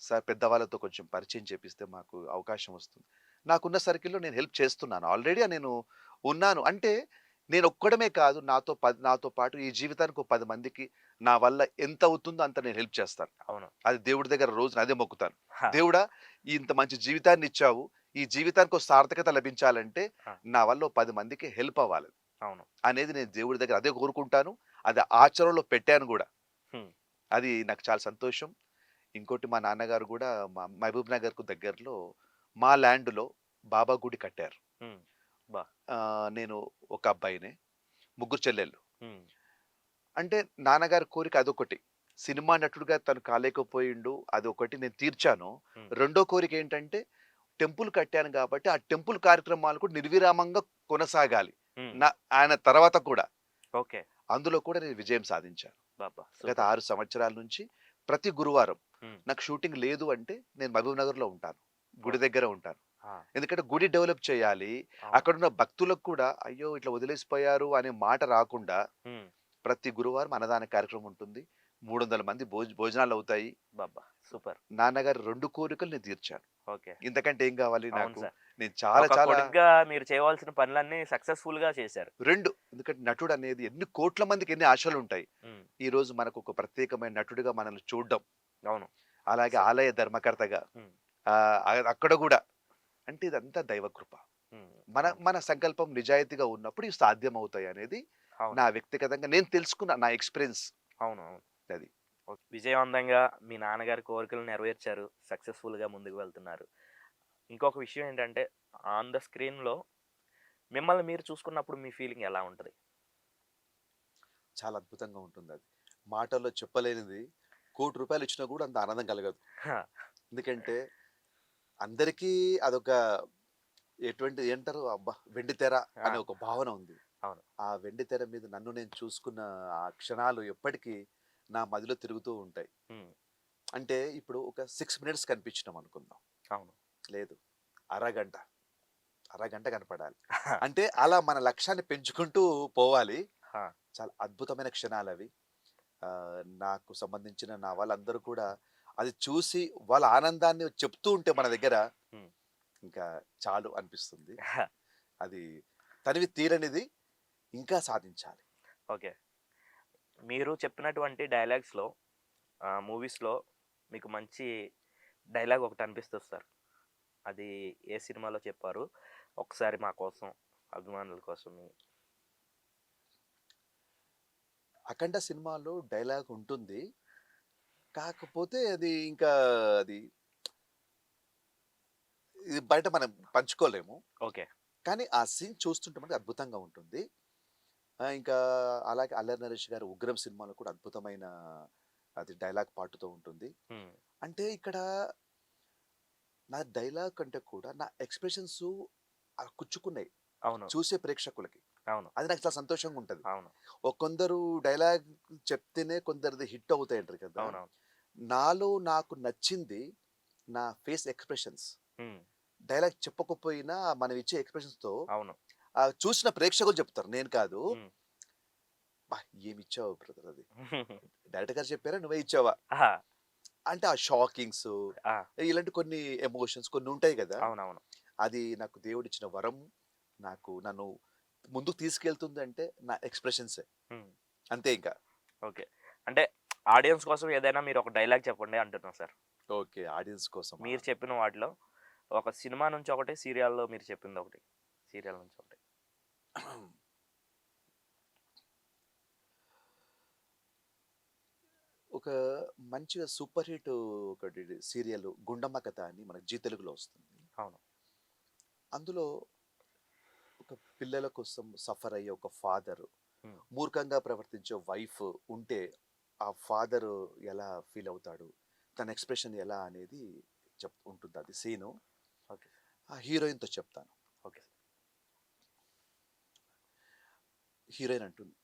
సార్ పెద్దవాళ్ళతో కొంచెం పరిచయం చేపిస్తే మాకు అవకాశం వస్తుంది. నాకున్న సర్కిల్‌లో నేను హెల్ప్ చేస్తున్నాను. ఆల్రెడీ నేను ఉన్నాను. అంటే నేనొక్కడమే కాదు నాతో పాటు ఈ జీవితానికి ఒక 10 మందికి నా వల్ల ఎంత అవుతుందో అంత నేను హెల్ప్ చేస్తాను. అవును. అది దేవుడి దగ్గర రోజున అదే మొక్కుతాను. హా! దేవుడా! ఇంత మంచి జీవితాన్నిచ్చావు. ఈ జీవితానికి ఒక సార్థకత లభించాలంటే ఆ! నా వల్ల ఓ 10 మందికి హెల్ప్ అవ్వాలి. అవును. అనేది నేను దేవుడి దగ్గర అదే కోరుకుంటాను. అది ఆచరణలో పెట్టాను గూడా. హ్మ్. అది నాకు చాలా సంతోషం. ఇంకోటి మా నాన్నగారు గూడా మహబూబ్ నగర్‌కు దగ్గరలో మా ల్యాండ్‌లో బాబా గుడి కట్టారు. హ్మ్. అబ్బా! నేను ఒక అబ్బాయినే. ముగ్గురు చెల్లెళ్ళు. హ్మ్. అంటే నాన్నగారి కోరిక అదొకటి. సినిమా నటుడుగా తను కాలేకపోయిండు. అదొకటి నేను తీర్చాను. హ్మ్. రెండో కోరికేంటంటే టెంపుల్ కట్టాను గాబట్టి, ఆ టెంపుల్ కార్యక్రమాలు కూడా నిర్విరామంగా కొనసాగాలి. హ్మ్. నా ఆయన తర్వాత కూడా. ఓకే. అందులో కూడా నేను విజయం సాధించాను. అబ్బబ్బా! గత సూపర్. 6 సంవత్సరాల నుంచి ప్రతి గురువారం హ్మ్. నాకు షూటింగ్ లేదు అంటే నేను మహబూబ్ నగర్‌లో ఉంటాను. గుడి ఓకే. దగ్గర ఉంటాను. ఆ! ఎందుకంటే గుడి డెవలప్ చేయాలి. అవును. అక్కడున్న భక్తులకు కూడా అయ్యో! ఇట్లా వదిలేసిపోయారు అనే మాట రాకుండా హ్మ్. ప్రతి గురువారం అన్నదాన కార్యక్రమం ఉంటుంది. 300 మంది భోజనాలవుతాయి. అబ్బబ్బా! సూపర్. నాన్నగారి 2 కోరికలు నేను తీర్చాను. ఓకే. ఇంతకంటే ఏం కావాలి అవును నాకు? సార్. నేను చాలా ఒక చాలా కొడుకుగా మీరు చేయవలసిన పనులన్నీ సక్సెస్‌ఫుల్‌గా చేశారు. 2 ఎందుకంటే నటుడనేది ఎన్ని కోట్ల మందికి ఎన్ని ఆశలుంటాయి. హ్మ్. ఈరోజు మనకు ఒక ప్రత్యేకమైన నటుడిగా మనల్ని చూడడం. అవును. అలాగే సార్. ఆలయ ధర్మకర్తగా హ్మ్. అక్కడ గూడా అంటే ఇదంతా దైవకృప. హ్మ్. మన అవును. మన సంకల్పం నిజాయితీగా ఉన్నప్పుడు ఇవి సాధ్యమవుతాయనేది అవును. నా వ్యక్తిగతంగా నేను తెలుసుకున్న నా ఎక్స్‌పీరియన్స్ అవును. అవును. అది. ఓకే. విజయవంతంగా మీ నాన్నగారి కోరికలు నెరవేర్చారు. సక్సెస్‌ఫుల్‌గా ముందుకు వెళ్తున్నారు. ఇంకొక విషయం ఏంటంటే ఆన్ ద స్క్రీన్‌లో మిమ్మల్ని మీరు చూసుకున్నప్పుడు మీ ఫీలింగ్ ఎలా ఉంటది? చాలా అద్భుతంగా ఉంటుందది. మాటల్లో చెప్పలేనిది రూ. 1,00,00,000 ఇచ్చినా గూడా అంత ఆనందం కలగదు. హా! ఎందుకంటే అందరికీ అదొక ఏంటారు అబ్బా! వెండితెర ఆ! అనే ఒక భావన ఉంది. అవును. ఆ వెండితెర మీద నన్ను నేను చూసుకున్న ఆ క్షణాలు ఎప్పటికీ నా మదిలో తిరుగుతూ ఉంటాయి. హ్మ్. అంటే ఇప్పుడు ఒక 6 మినిట్స్ కనిపించినాం అనుకుందాం. అవును. లేదు. అరగంట, అరగంట కనపడాలి. అంటే అలా మన లక్ష్యాన్ని పెంచుకుంటూ పోవాలి. ఆ! చాలా అద్భుతమైన క్షణాలవి. నాకు సంబంధించిన నా వాళ్ళందరూ కూడా అది చూసి వాళ్ళ ఆనందాన్ని చెప్తూ ఉంటే మన దగ్గర హ్మ్. ఇంకా చాలు అనిపిస్తుంది. అది తనివి తీరనిది. ఇంకా సాధించాలి. ఓకే. మీరు చెప్పినటువంటి డైలాగ్స్‌లో మూవీస్‌లో మీకు మంచి డైలాగ్ ఒకటి అనిపిస్తది సార్. అది ఏ సినిమాలో చెప్పారు? ఒకసారి మా కోసం, అభిమానుల కోసం 'అఖండ' సినిమాలో డైలాగ్ ఉంటుంది. కాకపోతే అది ఇంకా అది ఇది బయట మనం పంచుకోలేము. ఓకే. కానీ ఆ సీన్ చూస్తుంటే మనకు అద్భుతంగా ఉంటుంది. ఇంకా అలాగే 'అల్లరి నరేష్' గారి 'ఉగ్రం' సినిమాలో కూడా అద్భుతమైన అది డైలాగ్ పార్ట్‌తో ఉంటుంది. హ్మ్. అంటే ఇక్కడ నా డైలాగ్ కంటే కూడా నా ఎక్స్‌ప్రెషన్సు కుచ్చుకున్నాయి. అవును. చూసే ప్రేక్షకులకి. అవును. అది నాకు చాలా సంతోషంగా ఉంటది. అవును. కొందరు డైలాగ్ చెప్తేనే కొందరిది హిట్ అవుతాయంటారు కదా! అవునవును. నాలో నాకు నచ్చింది నా ఫేస్ ఎక్స్‌ప్రెషన్స్. హ్మ్. డైలాగ్ చెప్పకపోయినా మనం ఇచ్చే ఎక్స్‌ప్రెషన్స్‌తో అవును. చూసిన ప్రేక్షకులు చెప్తారు. నేను కాదు. హ్మ్. "అబ్బా! ఏమిచ్చావు బ్రదర్ అది. డైరెక్టర్ గారు చెప్పారా? నువ్వే ఇచ్చావా?" ఆహా! అంటే ఆ షాకింగ్స్ ఆ! ఇలాంటి కొన్ని ఎమోషన్స్ కొన్ని ఉంటాయి గదా! అవునవును. అది నాకు దేవుడిచ్చిన వరం. నన్ను ముందుకు తీసుకెళ్తుందంటే నా ఎక్స్‌ప్రెషన్సే. హ్మ్. అంతే ఇంకా. ఓకే. అంటే ఆడియన్స్ కోసం ఏదైనా మీరు ఒక డైలాగ్ చెప్పండి అంటున్నా సార్. ఓకే. ఆడియన్స్ కోసమా? మీరు చెప్పిన వాటిలో ఒక సినిమా నుంచి ఒకటి, సీరియల్‌లో మీరు చెప్పిందొకటి. సీరియల్ నుంచి ఒకటి. ఒక మంచిగా సూపర్ హిట్ ఒకటి సీరియల్ 'గుండమ్మ కథ' అని మనకు జీ తెలుగులో వస్తుంది. అవును. అందులో ఒక పిల్లల కోసం సఫర్ అయ్యే ఒక ఫాదర్, హ్మ్. మూర్ఖంగా ప్రవర్తించే వైఫ్ ఉంటే ఆ ఫాదర్ ఎలా ఫీల్ అవుతాడు? తన ఎక్స్‌ప్రెషన్ ఎలా అనేది ఉంటుంది అది సీను. ఓకే. ఆ హీరోయిన్‌తో చెప్తాను. Okay sir. హీరోయిన్ అంటుంది,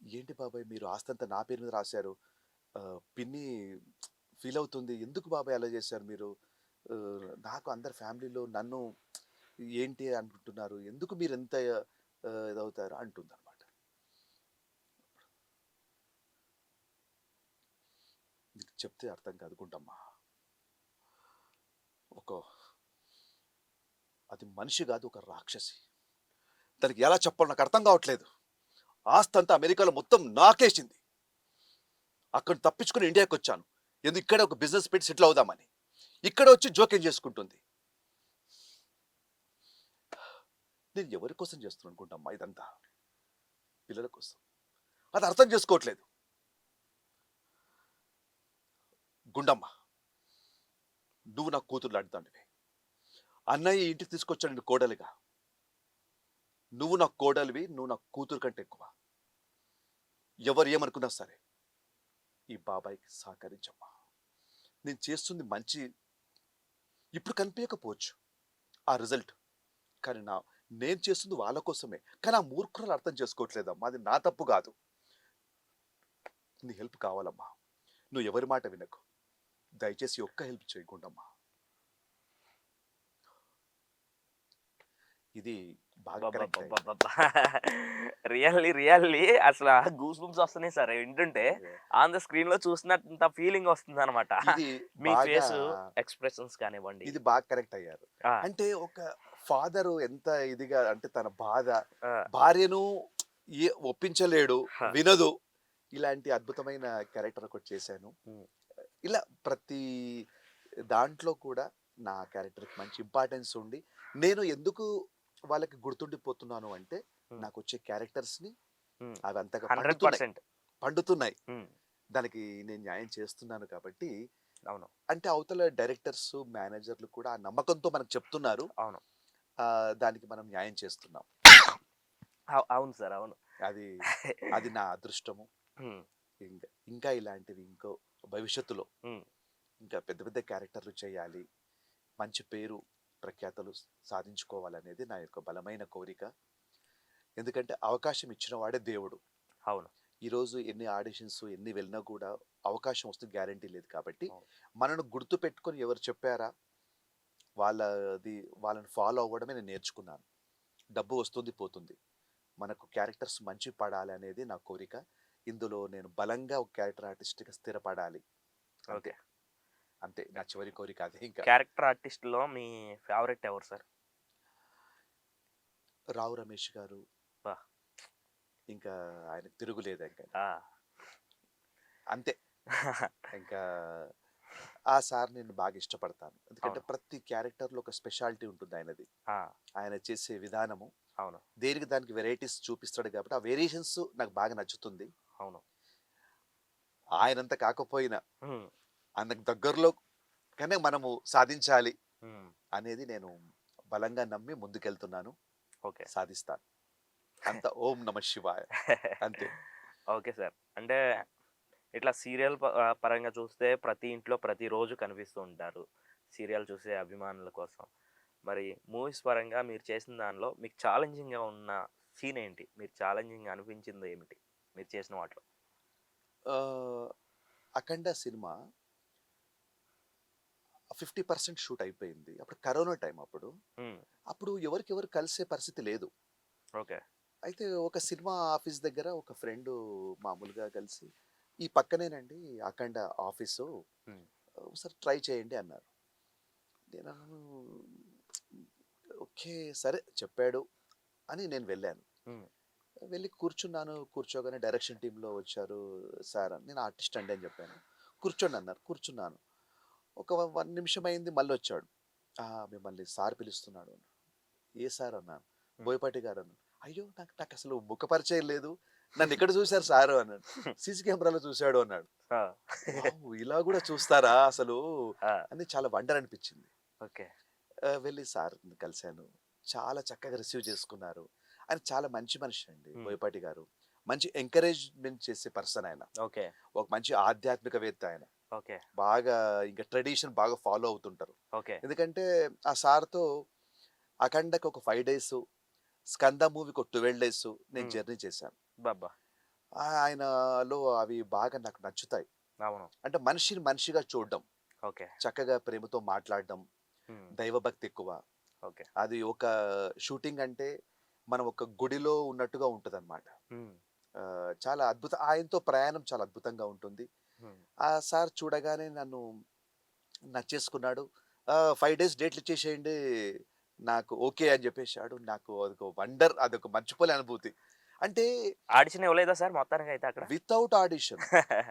"ఏంటి బాబాయ్ మీరు ఆస్తంతా నా పేరు మీద రాసారు. పిన్ని ఫీల్ అవుతుంది. ఎందుకు బాబాయ్ అలా చేశారు మీరు? నాకు అందరి ఫ్యామిలీలో నన్ను ఏంటి అనుకుంటున్నారు? ఎందుకు మీరింత ఇదవుతారు?" అంటుందన్నమాట. "నీకు చెప్తే అర్థం కాదు గుండమ్మ. ఒక అది మనిషి కాదు ఒక రాక్షసి. దానికి ఎలా చెప్పాలో నాకు అర్థం కావట్లేదు. ఆస్తంతా అమెరికాలో మొత్తం నాకేసింది. అక్కడ తప్పించుకొని ఇండియాకొచ్చాను. ఇక్కడే ఒక బిజినెస్ పెట్టి సెటిల్ అవుదామని. ఇక్కడ వచ్చి జోక్యం చేసుకుంటుంది. నేను ఎవరి కోసం చేస్తున్నాను అనుకుంటమ్మా ఇదంతా? పిల్లల కోసం. అది అర్థం చేసుకోవట్లేదు. గుండమ్మ నువ్వు నా కూతురు లాంటిదానివి. అన్నయ్య ఇంటికి తీసుకొచ్చాడు నిన్ను కోడలిగా. నువ్వు నా కోడలివి. నువ్వు నా కూతురు కంటే ఎక్కువ. ఎవరు ఏమనుకున్నా సరే ఈ బాబాయికి సహకరించమ్మా. నేను చేస్తుంది మంచి ఇప్పుడు కనిపించకపోవచ్చు ఆ రిజల్ట్. కానీ నేను చేస్తుంది వాళ్ళ కోసమే. కానీ ఆ మూర్ఖురాలు అర్థం చేసుకోవట్లేదమ్మా. అది నా తప్పు కాదు. నీ హెల్ప్ కావాలమ్మా. నువ్వు ఎవరి మాట వినకు. దయచేసి ఒక్క హెల్ప్ చేయకుండమ్మా. ఇది బాగా కనెక్ట్ అయింది. అబ్బబ్బబ్బబ్బబ్బా! రియల్లీ అసల గూస్ బంప్స్ వస్తున్నాయి సార్ వింటుంటే. ఆన్ ద స్క్రీన్‌లో చూసినంత ఫీలింగ్ వస్తుందనమాట. ఇది మీ బాగా ఫేసు ఎక్స్‌ప్రెషన్స్ కానివ్వండి. ఇది బాగా కనెక్ట్ అయ్యారు. ఆ! అంటే ఒక ఫాదరు ఎంత ఇదిగా అంటే తన బాధ, ఆ! భార్యను ఒప్పించలేడు, హ! వినదు. ఇలాంటి అద్భుతమైన క్యారెక్టర్ ఒకటి చేశాను. హ్మ్. ఇలా ప్రతి దాంట్లో కూడా నా క్యారెక్టర్‌కి మంచి ఇంపార్టెన్స్ ఉండి, నేను ఎందుకు వాళ్ళకి గుర్తుండిపోతున్నాను అంటే, హ్మ్. నాకొచ్చే క్యారెక్టర్స్‌ని హ్మ్. అవి అంతగా పండుతున్నాయి. 100% పండుతున్నాయి. హ్మ్. దానికి నేను న్యాయం చేస్తున్నాను కాబట్టి, అవును. అంటే అవతల డైరెక్టర్స్, మేనేజర్‌లు కూడా ఆ నమ్మకంతో మనకు చెప్తున్నారు. అవును. దానికి మనం న్యాయం చేస్తున్నాం. అవును సార్. అవును. అది అది నా అదృష్టము. హ్మ్. ఇంకా ఇలాంటివి భవిష్యత్తులో హ్మ్. ఇంకా పెద్ద పెద్ద క్యారెక్టర్‌లు చేయాలి. మంచి పేరు, ప్రఖ్యాతలు సాధించుకోవాలనేది నా యొక్క బలమైన కోరిక. ఎందుకంటే అవకాశం ఇచ్చిన వాడే దేవుడు. అవును. ఈరోజు ఎన్ని ఆడిషన్స్ ఎన్ని వెళ్ళినా కూడా అవకాశం వస్తుంది గ్యారంటీ లేదు కాబట్టి, అవును. మనను గుర్తుపెట్టుకొని ఎవరు చెప్పారా వాళ్ళది వాళ్ళని ఫాలో అవ్వడమే నేను నేర్చుకున్నాను. డబ్బు వస్తుంది, పోతుంది. మనకు క్యారెక్టర్స్ మంచివి పడాలి అనేది నా కోరిక. ఇందులో నేను బలంగా ఒక క్యారెక్టర్ ఆర్టిస్ట్‌గా స్థిరపడాలి. అంతే. ఓకే. అంతే. నా చివరి కోరిక అదే ఇంకా. క్యారెక్టర్ ఆర్టిస్ట్‌లో మీ ఫేవరెట్ ఎవరు సార్? 'రావు రమేష్' గారు అబ్బా! ఇంకా ఆయనకు తిరుగులేదింక. ఆ! అంతే. ఇంకా ఆ సార్ నేను బాగా ఇష్టపడతాను. ఎందుకంటే అవును. ప్రతి క్యారెక్టర్‌లో ఒక స్పెషాలిటీ ఉంటుంది ఆయనది. ఆ! ఆయన చేసే విధానము, అవును. దేనికి దానికి వెరైటీస్ చూపిస్తాడు కాబట్టి, ఆ వేరియేషన్స్ నాకు బాగా నచ్చుతుంది. అవును. ఆయనంత కాకపోయినా హ్మ్. ఆయనకు దగ్గరలో కానీ మనము సాధించాలి హ్మ్. అనేది నేను బలంగా నమ్మి ముందుకెళ్తున్నాను. ఓకే. సాధిస్తాను. అంతా ఓం నమః శివాయ. అంతే. Okay sir. అంటే ఇట్లా సీరియల్ పరంగా చూస్తే ప్రతి ఇంట్లో ప్రతిరోజు కనిపిస్తూ ఉంటారు. సీరియల్ చూసే అభిమానుల కోసం. మరి మూవీస్ పరంగా మీరు చేసిన దానిలో మీకు ఛాలెంజింగ్‌గా ఉన్న సీన్ ఏంటి? మీరు ఛాలెంజింగ్‌గా అనిపించింది ఏమిటి? మీరు చేసిన వాటిలో? ఆహ్, 'అఖండ' సినిమా 50% షూట్ అయిపోయింది. అప్పుడు కరోనా టైం అప్పుడు. హ్మ్. అప్పుడు ఎవరికెవరు కలిసే పరిస్థితి లేదు. ఓకే. అయితే ఒక సినిమా ఆఫీస్ దగ్గర ఒక ఫ్రెండు మామూలుగా కలిసి, "ఈ పక్కనేనండి అఖండ ఆఫీసు. హ్మ్. ఒకసారి ట్రై చేయండి" అన్నారు. నేనన్నాను, "ఓకే. సరే చెప్పాడు" అని నేను వెళ్ళాను. హ్మ్. వెళ్ళి కూర్చున్నాను. కూర్చోగానే డైరెక్షన్ టీమ్‌లో వచ్చారు సార్ అని. నేను ఆర్టిస్ట్ అండి అని చెప్పాను. కూర్చోండి అన్నారు. కూర్చున్నాను. ఒక 1 నిమిషం అయింది మళ్ళొచ్చాడు. మిమ్మల్ని సార్ పిలుస్తున్నాడు అన్నాడు. ఏ సార్ అన్నాను. హ్మ్. బోయపాటి గారు అన్నాడు. అయ్యో! నాకసలు ముఖ పరిచయం లేదు. నన్నెక్కడ చూసారు సారు అన్నాడు. సీసీ కెమెరాలో చూసాడు అన్నాడు. ఆ! వావ్! ఇలా గూడా చూస్తారా అసలు ఆ! అని చాలా వండర్ అనిపించింది. ఓకే. వెళ్ళి సార్‌ని కలిసాను. చాలా చక్కగా రిసీవ్ చేసుకున్నారు. ఆయన చాలా మంచి మనిషి అండి హ్మ్. బోయపాటి గారు. మంచి ఎంకరేజ్‌మెంట్ చేసే పర్సన్ ఆయన. ఓకే. ఒక మంచి ఆధ్యాత్మికవేత్త ఆయన. ఓకే. బాగా ఇంక ట్రెడిషన్ బాగా ఫాలో అవుతుంటారు. ఓకే. ఎందుకంటే ఆ సార్‌తో అఖండకి ఒక 5 డేసు, స్కంద మూవీకి ఒక 12 డేసు నేను హ్మ్. జర్నీ చేశాను. అబ్బబ్బా! ఆయనలో అవి బాగా నాకు నచ్చుతాయి. అవును. అంటే మనిషిని మనిషిగా చూడడం, ఓకే. చక్కగా ప్రేమతో మాట్లాడడం, హ్మ్. దైవభక్తి ఎక్కువ. ఓకే. అది ఒక షూటింగ్ అంటే మనం ఒక గుడిలో ఉన్నట్టుగా ఉంటదనమాట. హ్మ్. చాలా ఆయనతో ప్రయాణం చాలా అద్భుతంగా ఉంటుంది. హ్మ్. ఆ సార్ చూడగానే నన్ను నచ్చేసుకున్నాడు. 5 డేస్ డేట్‌లిచ్చేసేయండి. నాకు ఓకే అని జెప్పేసాడు. నాకు అదొక వండర్, అదొక మర్చిపోలేని అనుభూతి. అంటే ఆడిషన్ ఇవ్వలేదా సార్ మొత్తానికైతే అక్కడ? Without audition.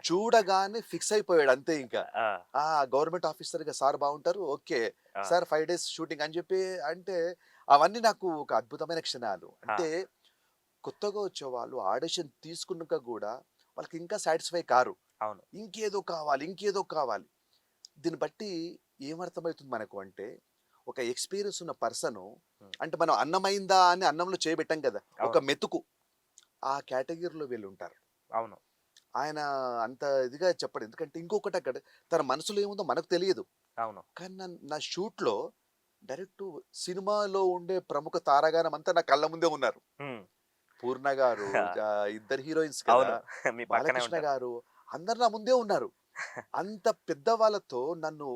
చూడగానే ఫిక్స్ అయిపోయాడు అంతే ఇంకా. ఆ! ఆ! గవర్నమెంట్ ఆఫీసర్‌గా సార్ బావుంటారు. ఓకే. ఆ! సార్ 5 డేస్ షూటింగ్ అని జెప్పి అంటే అవన్నీ నాకు ఒక అద్భుతమైన క్షణాలు. ఆ! అంటే కొత్తగా వచ్చేవాళ్ళు ఆడిషన్ తీసుకున్నాక గూడా వాళ్ళకి ఇంకా సాటిస్ఫై కారు. అవును. ఇంకేదో కావాలి, ఇంకేదో కావాలి. దీన్ని బట్టి ఏమర్థమవుతుంది మనకు అంటే, ఒక ఎక్స్‌పీరియన్స్ ఉన్న పర్సను హ్మ్. అంటే మనం అన్నమైందా అని అన్నంలో చేయి పెట్టం కదా! ఒక అవును. మెతుకు ఆ కేటగిరీలో వీళ్ళుంటారు. అవును. ఆయన అంత ఇదిగా చెప్పడు. ఎందుకంటే ఇంకొకటి అక్కడ తన మనసులో ఏముందో మనకు తెలియదు. అవును. కానీ నా షూట్‌లో డైరెక్టు సినిమాలో ఉండే ప్రముఖ తారాగణం నా కళ్ళ ముందే ఉన్నారు. హ్మ్. పూర్ణ గారు, ఇద్దరు హీరోయిన్స్ కదా! అవును. మీ పక్కనే బాలకృష్ణ ఉంటారు. గారు అందరు నా ముందే ఉన్నారు. అంత పెద్దవాళ్ళతో నన్ను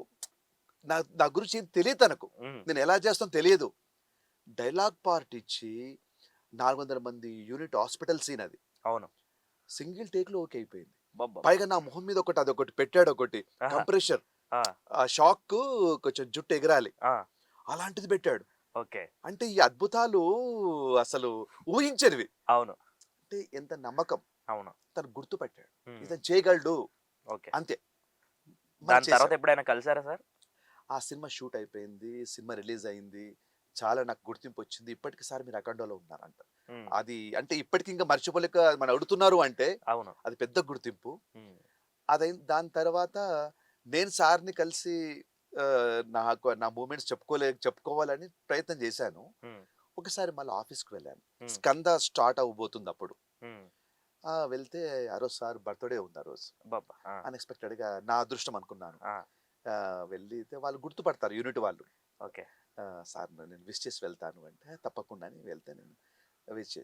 నా నా గురించి ఏం తెలీదు తనకు. హ్మ్. నేను ఎలా చేస్తానో తెలియదు. డైలాగ్ పార్ట్ ఇచ్చి 400 మంది యూనిట్ హాస్పిటల్ సీన్ అది. అవును. సింగిల్ టేక్‌లో ఓకే అయిపోయింది. అబ్బబ్బబ్బా! పైగా నా మొహం మీద అదొకటి పెట్టాడు ఒకటి ఆహా! కంప్రెషర్. ఆ! ఆ షాక్‌కు కొంచెం జుట్టు ఎగరాలి. ఆ! అలాంటిది పెట్టాడు. ఓకే. అంటే ఈ అద్భుతాలు అసలు ఊహించనివి. అవును. అంటే ఎంత నమ్మకం. అవును. తను గుర్తుపట్టాడు. హ్మ్. ఇతను చేయగలడు ఓకే. అంతే. మనం దాని తర్వాత చేసాం. ఎప్పుడైనా కలిసారా సార్? ఆ సినిమా షూట్ అయిపోయింది. సినిమా రిలీజ్ అయింది. చాలా నాకు గుర్తింపొచ్చింది. ఇప్పటికి సార్ మీరు అఖండలో ఉన్నారంట. హ్మ్. అది అంటే ఇప్పటికి ఇంకా మర్చిపోలేక మనం అడుగుతున్నారు అంటే అవును. అది పెద్ద గుర్తింపు. హ్మ్. దాని తర్వాత నేను సార్‌ని కలిసి నా మూమెంట్స్ చెప్పుకోవాలని ప్రయత్నం చేశాను. హ్మ్. ఒకసారి మళ్ళీ ఆఫీస్‌కి వెళ్ళాను. హ్మ్. 'స్కంద' స్టార్ట్ అవ్వబోతుందప్పుడు. హ్మ్. వెళ్తే ఆ రోజు సార్ బర్త్‌డే ఉంది ఆ రోజు. అబ్బబ్బా! ఆ! అన్‌ఎక్స్‌పెక్టెడ్‌గా నా అదృష్టం అనుకున్నాను. ఆ! వెళ్ళితే వాళ్ళు గుర్తుపడతారు యూనిట్ వాళ్ళు. ఓకే. సార్ నేను విష్ చేసి వెళ్తాను అంటే, తప్పకుండా అని వెళ్తే నేను విష్ చే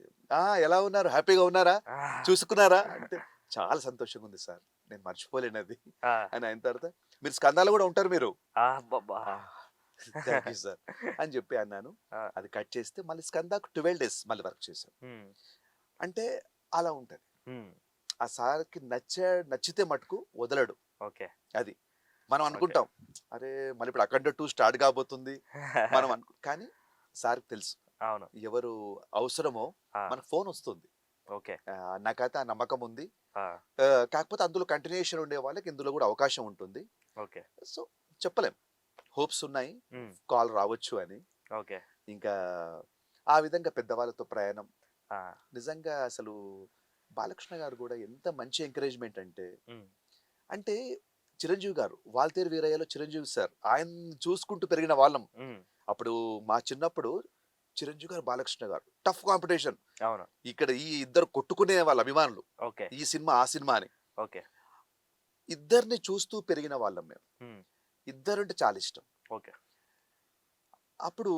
ఎలా ఉన్నారు? హ్యాపీగా ఉన్నారా? ఆ! చూసుకున్నారా? అంటే, చాలా సంతోషంగా ఉంది సార్. నేను మర్చిపోలేనది ఆ! అని అయిన తర్వాత, మీరు స్కందాలో గూడా ఉంటారు మీరు. ఆ! అబ్బబ్బా! ఆ! థాంక్ యూ సార్ అని చెప్పి అన్నాను. ఆ! అది కట్ చేస్తే మళ్ళీ స్కందాకు 12 డేస్ మళ్ళీ వర్క్ చేశాం. హ్మ్. అంటే అలా ఉంటది. హ్మ్. ఆ సార్‌కి నచ్చితే మటుకు వదలడు. ఓకే. అది. మనం ఓకే. అనుకుంటాం. అరే! మళ్ళిప్పుడు 'అఖండ 2' స్టార్ట్ కాబోతుంది. కానీ సార్‌కి తెలుసు. అవును. ఎవరు అవసరమో ఆ! మనకు ఫోనొస్తుంది. ఓకే. నాకైతే ఆ నమ్మకం ఉంది. ఆ! కాకపోతే అందులో కంటిన్యూయేషన్ ఉండే వాళ్ళకి ఇందులో గూడా అవకాశం ఉంటుంది. ఓకే. సో, చెప్పలేం. హోప్స్ ఉన్నాయి. హ్మ్. కాల్ రావచ్చు అని. ఓకే. ఇంకా ఆ విధంగా పెద్దవాళ్ళతో ప్రయాణం. ఆ! నిజంగా అసలు బాలకృష్ణ గారు గూడా ఎంత మంచి ఎంకరేజ్‌మెంట్ అంటే, హ్మ్. అంటే చిరంజీవి గారు 'వాల్తేరు వీరయ్యలో' చిరంజీవి సార్. ఆయన్ని చూసుకుంటూ పెరిగిన వాళ్ళం. హ్మ్. అప్పుడు మా చిన్నప్పుడు చిరంజీవి గారు, బాలకృష్ణ గారు టఫ్ కాంపిటీషన్. అవును. ఇక్కడ ఈ ఇద్దరు కొట్టుకునే వాళ్ళ అభిమానులు. ఓకే. ఈ సినిమా, ఆ సినిమా అని. ఓకే. ఇద్దరిని చూస్తూ పెరిగిన వాళ్ళం మేము. హ్మ్. ఇద్దరంటే చాలా ఇష్టం. ఓకే. అప్పుడు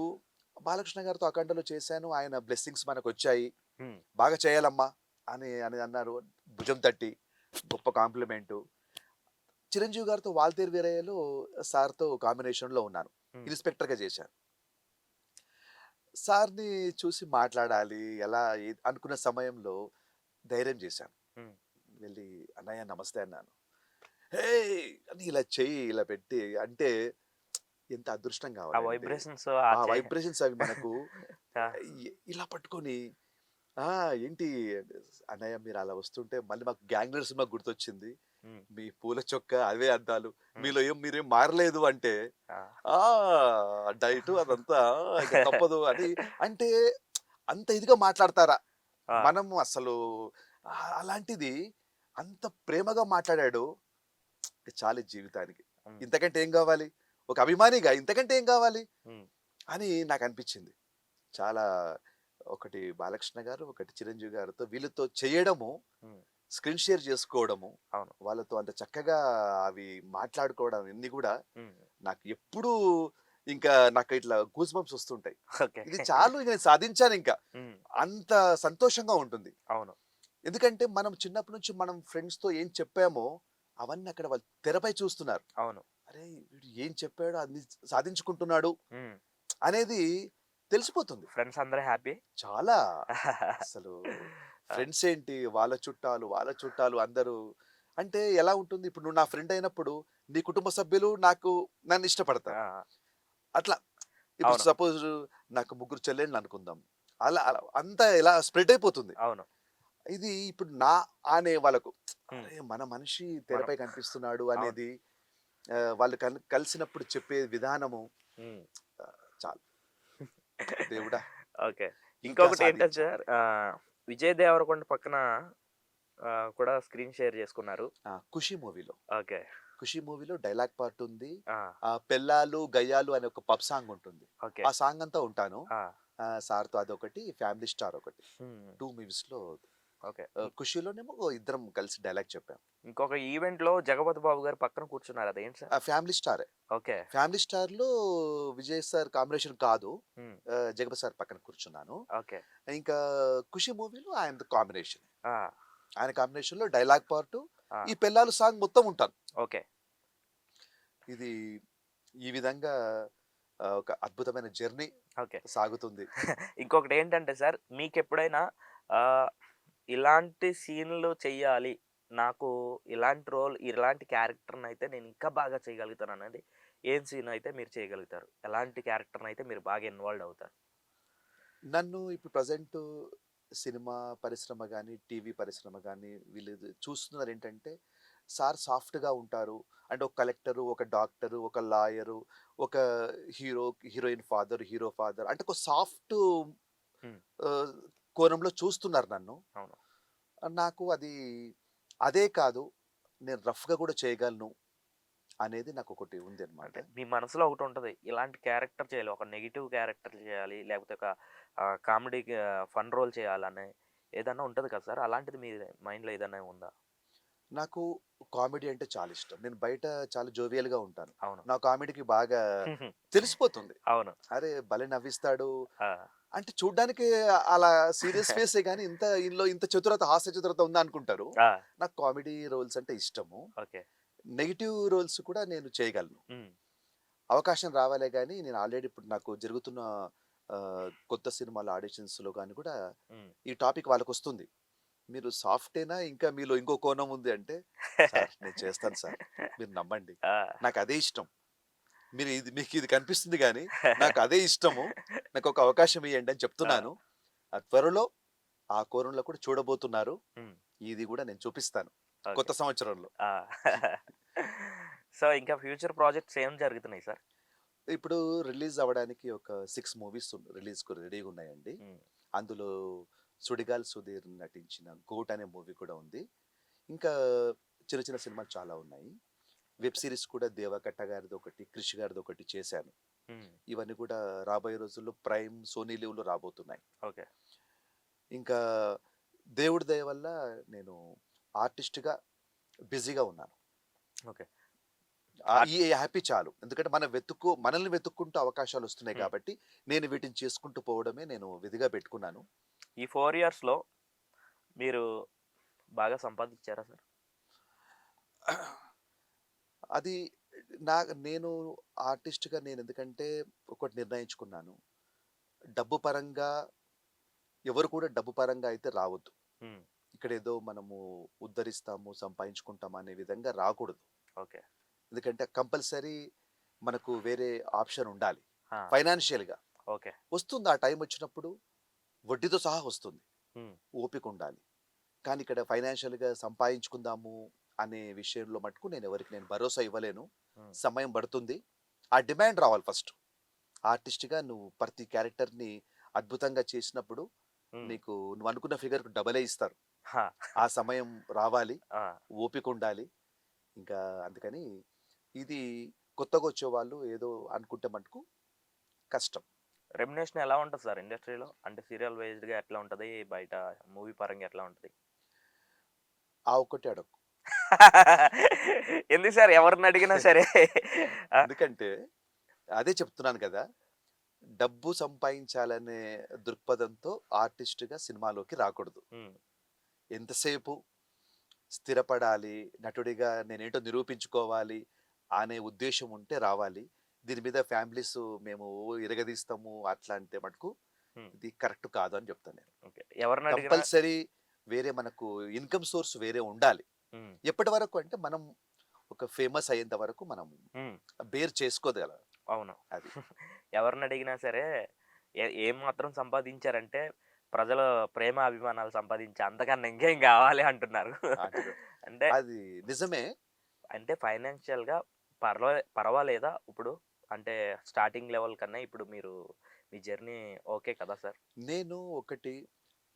బాలకృష్ణ గారితో అఖండలో చేశాను. ఆయన బ్లెస్సింగ్స్ మనకొచ్చాయి. హ్మ్. "బాగా చేయాలమ్మా" అని అని అన్నారు. భుజం తట్టి గొప్ప కాంప్లిమెంటు. చిరంజీవి గారితో 'వాల్తేరు వీరయ్యలో' సార్‌తో కాంబినేషన్‌లో ఉన్నాను. హ్మ్. ఇన్స్‌పెక్టర్‌గా చేశాను. సార్‌ని చూసి మాట్లాడాలి ఎలా అనుకున్న సమయంలో ధైర్యం చేశాను. హ్మ్. వెళ్ళి "అన్నయ్య నమస్తే" అన్నాను. "హేయ్!" అని ఇలా చెయ్యి ఇలా పెట్టి అంటే ఎంత అదృష్టం ఆ కావాలండి. వైబ్రేషన్స్ ఆ వైబ్రేషన్స్ అవి మనకు ఆ! ఇలా పట్టుకొని ఆ! ఏంటి అన్నయ్య మీరు అలా వస్తుంటే మళ్ళీ మాకు 'గ్యాంగ్‌లీడర్' సినిమా గుర్తొచ్చింది. హ్మ్. మీ పూల చొక్కా అవే అద్దాలు. హ్మ్. మీరేం మారలేదు అంటే, ఆ! ఆ! డైటు అదంతా ఇంక తప్పదు అని అంటే అంత ఇదిగా మాట్లాడతారా? ఆ! మనము అసలు అలాంటిది అంత ప్రేమగా మాట్లాడాడు. ఇక చాలు ఈ జీవితానికి. హ్మ్. ఇంతకంటే ఏం గావాలి? ఒక అభిమానిగా ఇంతకంటే ఏం గావాలి? హ్మ్. అని నాకనిపిచ్చింది. చాలా ఒకటి బాలకృష్ణ గారు, ఒకటి చిరంజీవి గారితో వీళ్ళతో చేయడము, హ్మ్. స్క్రీన్ షేర్ చేసుకోవడము, అవును. వాళ్ళతో అంత చక్కగా అవి మాట్లాడుకోవడం ఇన్ని గూడా హ్మ్. నాకు ఎప్పుడూ ఇంకా నాకు ఇట్లా గూస్ బంప్స్ వస్తుంటాయి. ఓకే. ఇది చాలు ఇక నేను సాధించానింక. హ్మ్. అంత సంతోషంగా ఉంటుంది. అవును. ఎందుకంటే మనం చిన్నప్పటి నుంచి మనం ఫ్రెండ్స్‌తో ఏం చెప్పామో అవన్నీ అక్కడ వాళ్ళు తెరపై చూస్తున్నారు. అవును. అరే! వీడు ఏం చెప్పాడో అన్ని సాధించుకుంటున్నాడు హ్మ్. అనేది తెలిసిపోతుంది. ఫ్రెండ్స్ అందరూ హ్యాపీ. చాలా అసలు ఆ! ఫ్రెండ్స్ ఏంటి వాళ్ళ చుట్టాలు అందరూ అంటే ఎలా ఉంటుంది ఇప్పుడు నువ్వు నా ఫ్రెండ్ అయినప్పుడు నీ కుటుంబ సభ్యులు నన్ను ఇష్టపడతారు. ఆ! అట్లా ఇప్పుడు అవును. సపోజ్ నాకు ముగ్గురు చెల్లెళ్ళు అనుకుందాం. అలా అంతా ఇలా స్ప్రెడ్ అయిపోతుంది. అవును. ఇది ఇప్పుడు నా అనే వాళ్ళకు హ్మ్. అరే! మన మనిషి మనం తెరపై కనిపిస్తున్నాడు అవును. అనేది వాళ్ళు కలిసినప్పుడు చెప్పే విధానము హ్మ్. చాలు. దేవుడా! ఓకే. ఇంకా ఇంకొకటేంటంటే సాధించాలి. సార్ 'విజయ్ దేవరకొండ' పక్కన కూడా స్క్రీన్ షేర్ చేసుకున్నారు. 'ఖుషి' మూవీలో. ఓకే. 'ఖుషి' మూవీలో డైలాగ్ పార్ట్ ఉంది. ఆ! 'పెళ్ళాలు గయ్యాలు' అనే ఒక పబ్ సాంగ్ ఉంటుంది. ఓకే. ఆ సాంగ్ అంతా ఉంటాను. ఆ! సార్‌తో అదొకటి, 'ఫ్యామిలీ స్టార్' ఒకటి. హ్మ్. 2 మూవీస్‌లో ఓకే. 'ఖుషిలోనేమో ఇద్దరం కలిసి డైలాగ్ చెప్పాం. ఇంకొక ఈవెంట్‌లో 'జగపతి బాబు' గారు పక్కన కూర్చున్నారు. అదేంటి సార్? 'ఫ్యామిలీ స్టారే.' ఓకే. 'ఫ్యామిలీ స్టార్‌లో' విజయ్ సార్ కాంబినేషన్ కాదు. హ్మ్. జగపతి సార్ పక్కన కూర్చున్నాను. ఓకే. ఇంకా 'ఖుషి' మూవీలో ఆయనది కాంబినేషన్. ఆ! ఆయన కాంబినేషన్‌లో డైలాగ్ పార్టు, ఆ! ఈ పెళ్ళాలు సాంగ్ మొత్తం ఉంటాను. ఓకే. ఇది ఈ విధంగా ఒక అద్భుతమైన జర్నీ ఓకే. సాగుతుంది. ఇంకొకటేంటంటే సార్ మీకెప్పుడైనా ఆహ్, ఇలాంటి సీన్‌లు చెయ్యాలి. నాకు ఇలాంటి రోల్, ఇలాంటి క్యారెక్టర్‌నయితే నేను ఇంకా బాగా చేయగలుగుతాననేది ఏం సీన్ అయితే మీరు చేయగలుగుతారు? ఎలాంటి క్యారెక్టర్‌నయితే మీరు బాగా ఇన్వాల్వ్డ్ అవుతారు? నన్ను ఇప్పుడు ప్రెజెంటు సినిమా పరిశ్రమ గాని, టీవీ పరిశ్రమ గాని వీళ్ళు చూస్తున్నారేంటంటే, సార్ సాఫ్ట్‌గా ఉంటారు. అంటే ఒక కలెక్టరు, ఒక డాక్టరు, ఒక లాయరు, ఒక హీరోయిన్ ఫాదర్, హీరో ఫాదర్ అంటే ఒక సాఫ్టు హ్మ్. ఆహ్, కోణంలో చూస్తున్నారు నన్ను. అవును. నాకు అదే కాదు, నేను రఫ్‌గా కూడా చేయగలను అనేది నాకొకటి ఉందన్నమాట. అంటే మీ మనసులో ఒకటుంటది. ఇలాంటి క్యారెక్టర్ చేయాలి. ఒక నెగెటివ్ క్యారెక్టర్ చేయాలి. లేకపోతే ఒక కామెడీ ఫన్ రోల్ చేయాలని ఏదన్నా ఉంటది కదా సార్! అలాంటిది మీ మైండ్‌లో ఏదన్నా ఉందా? నాకు కామెడీ అంటే చాలా ఇష్టం. నేను బయట చాలా జోవియల్‌గా ఉంటాను. అవును. నా కామెడీకి బాగా తెలిసిపోతుంది. అవును. అరే! భలే నవ్విస్తాడు. ఆ! అంటే చూడ్డానికి అలా సీరియస్ ఫేసే గాని ఈయనలో ఇంత చతురత, హాస్య చతురత ఉందా అనుకుంటారు. ఆ! నాకు కామెడీ రోల్స్ అంటే ఇష్టము. ఓకే. నెగెటివ్ రోల్స్ కూడా నేను చేయగలను. హ్మ్. అవకాశం రావాలే గాని నేను ఆల్రెడీ ఇప్పుడు నాకు జరుగుతున్న కొత్త సినిమాల ఆడిషన్స్‌లో గాని కూడా హ్మ్. ఈ టాపిక్ వాళ్ళకొస్తుంది. మీరు సాఫ్టేనా ఇంకా మీలో ఇంకో కోణం ఉంది అంటే, సార్ నేను చేస్తాను సార్. మీరు నమ్మండి. ఆ! నాకదే ఇష్టం. మీకిది కనిపిస్తుంది గానీ, నాకదే ఇష్టము. నాకొక అవకాశం ఇయ్యండి అని ఆ! చెప్తున్నాను. త్వరలో ఆ కోణంలో కూడా చూడబోతున్నారు. హ్మ్. ఇది గూడా నేను చూపిస్తాను. ఓకే. కొత్త సంవత్సరంలో. ఆ! సో, ఇంకా ఫ్యూచర్ ప్రాజెక్ట్స్ ఏం జరుగుతున్నాయి సార్? ఇప్పుడు రిలీజ్ అవ్వడానికి ఒక 6 మూవీస్ రిలీజ్‌కు రెడీగున్నాయండి. హ్మ్. అందులో 'సుడిగాలి సుధీర్' నటించిన 'గోట్' అనే మూవీ కూడా ఉంది. ఇంకా చిన్న చిన్న సినిమాలు చాలా ఉన్నాయి. Web okay. సీరీస్ కూడా 'దేవకట్ట' గారిదొకటి, 'క్రిష్' గారిదొకటి చేశాను. హ్మ్. ఇవన్నీ కూడా రాబోయే రోజుల్లో ప్రైమ్, సోనీ లీవ్‌లో రాబోతున్నాయి. ఓకే. ఇంకా దేవుడి దయ వల్ల నేను ఆర్టిస్ట్‌గా బిజీగా ఉన్నాను. ఓకే. ఈ హ్యాపీ చాలు. ఎందుకంటే మనల్ని వెతుక్కుంటూ అవకాశాలొస్తున్నాయి హ్మ్. కాబట్టి, నేను వీటిని చేసుకుంటూ పోవడమే నేను విధిగా పెట్టుకున్నాను. ఈ 4 ఇయర్స్‌లో మీరు బాగా సంపాదించారా సార్? అది నా నేను ఆర్టిస్ట్‌గా నేను ఎందుకంటే ఒకటి నిర్ణయించుకున్నాను. డబ్బు పరంగా ఎవరు కూడా డబ్బు పరంగా అయితే రావద్దు. హ్మ్. ఇక్కడేదో మనము ఉద్ధరిస్తాము, సంపాదించుకుంటాం అనే విధంగా రాకూడదు. ఓకే. ఎందుకంటే కంపల్సరీ మనకు వేరే ఆప్షన్ ఉండాలి. ఆ! ఫైనాన్షియల్‌గా ఓకే. వస్తుంది ఆ టైం వచ్చినప్పుడు వడ్డీతో సహా వస్తుంది. హ్మ్. ఓపిక ఉండాలి. కానీ ఇక్కడ ఫైనాన్షియల్‌గా సంపాదించుకుందాము అనే విషయంలో మటుకు నేను భరోసా ఇవ్వలేను. హ్మ్. సమయం పడుతుంది. ఆ డిమాండ్ రావాలి ఫస్ట్. ఆర్టిస్ట్‌గా నువ్వు ప్రతి క్యారెక్టర్‌ని అద్భుతంగా చేసినప్పుడు హ్మ్. నీకు నువ్వు అనుకున్న ఫిగర్‌కి డబలే ఇస్తారు. ఆ! ఆ సమయం రావాలి. ఆ! ఓపిక ఉండాలి. ఇంకా అందుకని ఇది కొత్తగొచ్చేవాళ్ళు ఏదో అనుకుంటే మటుకు కష్టం. రెమ్యునరేషన్ ఎలా ఉంటది సార్ ఇండస్ట్రీలో? అంటే సీరియల్ బేస్డ్‌గా ఎట్లా ఉంటది? బయట మూవీ పరంగా ఎట్లా ఉంటది? ఆ ఒక్కటే అడక్కు. ఎందుకు సార్ ఎవరినడిగినా సరే ఆ! ఎందుకంటే అదే చెప్తున్నాను కదా! డబ్బు సంపాదించాలనే దృక్పథంతో ఆర్టిస్ట్‌గా సినిమాలోకి రాకూడదు. హ్మ్. ఎంతసేపు స్థిరపడాలి, నటుడిగా నేనేంటో నిరూపించుకోవాలి అనే ఉద్దేశ్యం ఉంటే రావాలి. దీని మీద ఫ్యామిలీస్ మేము ఇరగదీస్తాము అట్లా అంటే మటుకు హ్మ్. ఇది కరెక్ట్ కాదు అని చెప్తాను నేను. ఓకే. ఎవరినడిగినా కంపల్సరీ వేరే మనకు ఇన్‌కమ్ సోర్స్ వేరే ఉండాలి. హ్మ్. ఎప్పటి వరకు అంటే మనం ఒక ఫేమస్ అయ్యేంత వరకు మనం హ్మ్. బేర్ చేసుకోగలం. అవును. అది. ఎవరినడిగినా సరే ఏం మాత్రం సంపాదించారంటే ప్రజల ప్రేమ, అభిమానాలు సంపాదించా. అంతకన్నా ఇంకేం గావాలి అంటున్నారు. అంటున్నా. అంటే, అది నిజమే. అంటే ఫైనాన్షియల్‌గా పర్వాలేదా ఇప్పుడు? అంటే స్టార్టింగ్ లెవెల్ కన్నా ఇప్పుడు మీరు మీ జర్నీ ఓకే కదా సార్? నేను ఒకటి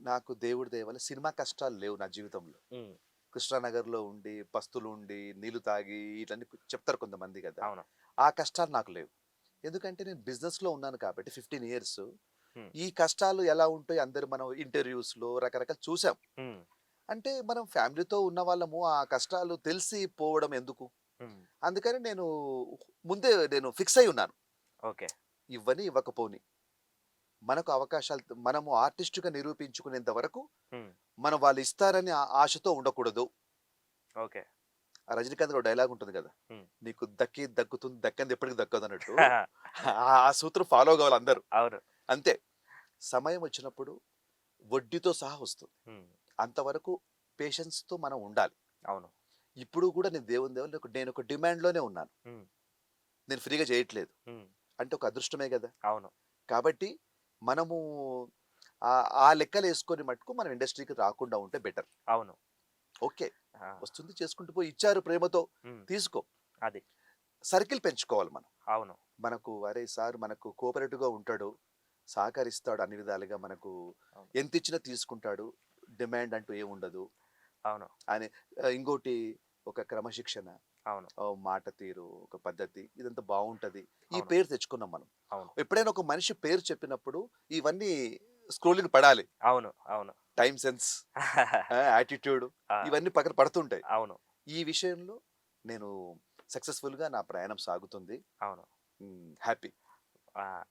నాకు దేవుడి దయ వల్ల సినిమా కష్టాలు లేవు నా జీవితంలో. హ్మ్. కృష్ణానగర్‌లో ఉండి, పస్తులుండి, నీళ్లు తాగి ఇట్లన్నీ చెప్తారు కొంతమంది గదా! అవును. ఆ కష్టాలు నాకు లేవు. ఎందుకంటే నేను బిజినెస్‌లో ఉన్నాను కాబట్టి 15 ఇయర్స్. హ్మ్. ఈ కష్టాలు ఎలా ఉంటాయో అందరూ మనం ఇంటర్‌వ్యూస్‌లో రకరకాలు చూసాం. హ్మ్. అంటే మనం ఫ్యామిలీతో ఉన్నవాళ్ళము ఆ కష్టాలు తెలిసి పోవడం ఎందుకు? హ్మ్. అందుకని ముందే నేను ఫిక్స్ అయ్యి ఉన్నాను. ఓకే. ఇవ్వని, ఇవ్వకపోని. మనకు అవకాశాలు మనము ఆర్టిస్ట్‌గా నిరూపించుకునేంత వరకు హ్మ్. మనం వాళ్ళు ఇస్తారని ఆశతో ఉండకూడదు. ఓకే. ఆ 'రజనీకాంత్' గారి డైలాగ్ ఉంటుంది గదా! హ్మ్. నీకు దక్కేది దక్కుతుంది, దక్కనిది ఎప్పటికి దక్కదన్నట్టు. ఆ సూత్రం ఫాలో కావాలి అందరూ. అవును. అంతే. సమయం వచ్చినప్పుడు వడ్డీతో సహా వస్తుంది. హ్మ్. అంతవరకు పేషెన్స్‌తో మనం ఉండాలి. అవును. ఇప్పుడు కూడా నేను దేవుని దయ వల్ల నేనొక డిమాండ్‌లోనే ఉన్నాను. హ్మ్. నేను ఫ్రీగా చేయట్లేదు. హ్మ్. అంటే ఒక అదృష్టమే గదా! అవును. కాబట్టి మనము ఆ లెక్కలేసుకొని మట్టుకు మనం ఇండస్ట్రీకి రాకుండా ఉంటే బెటర్. అవును. ఓకే. ఆ! వస్తుంది చేసుకుంటూ పోయి ఇచ్చారు ప్రేమతో హ్మ్. తీసుకో. అది. సర్కిల్ పెంచుకోవాలి మనం. అవును. మనకు అరే సార్ మనకు కోఆపరేటివ్‌గా ఉంటాడు. సహకరిస్తాడు అన్ని విధాలుగా మనకు అవును. ఎంతిచ్చినా తీసుకుంటాడు. డిమాండ్ అంటూ ఏముండదు. అవును. అని ఇంకోటి ఒక క్రమశిక్షణ, అవును. మాట తీరు, ఒక పద్ధతి ఇదంతా బావుంటది. ఈ అవును. పేరు తెచ్చుకున్నాం మనం. అవును. ఎప్పుడైనా ఒక మనిషి పేరు చెప్పినప్పుడు ఇవన్నీ స్క్రోలింగ్ పడాలి. అవును. అవును. టైమ్ సెన్స్, యాటిట్యూడ్ ఆ! ఇవన్నీ పక్కన పడుతుంటాయి. అవును. ఈ విషయంలో నేను సక్సెస్‌ఫుల్‌గా నా ప్రయాణం సాగుతుంది. అవును. హ్యాపీ.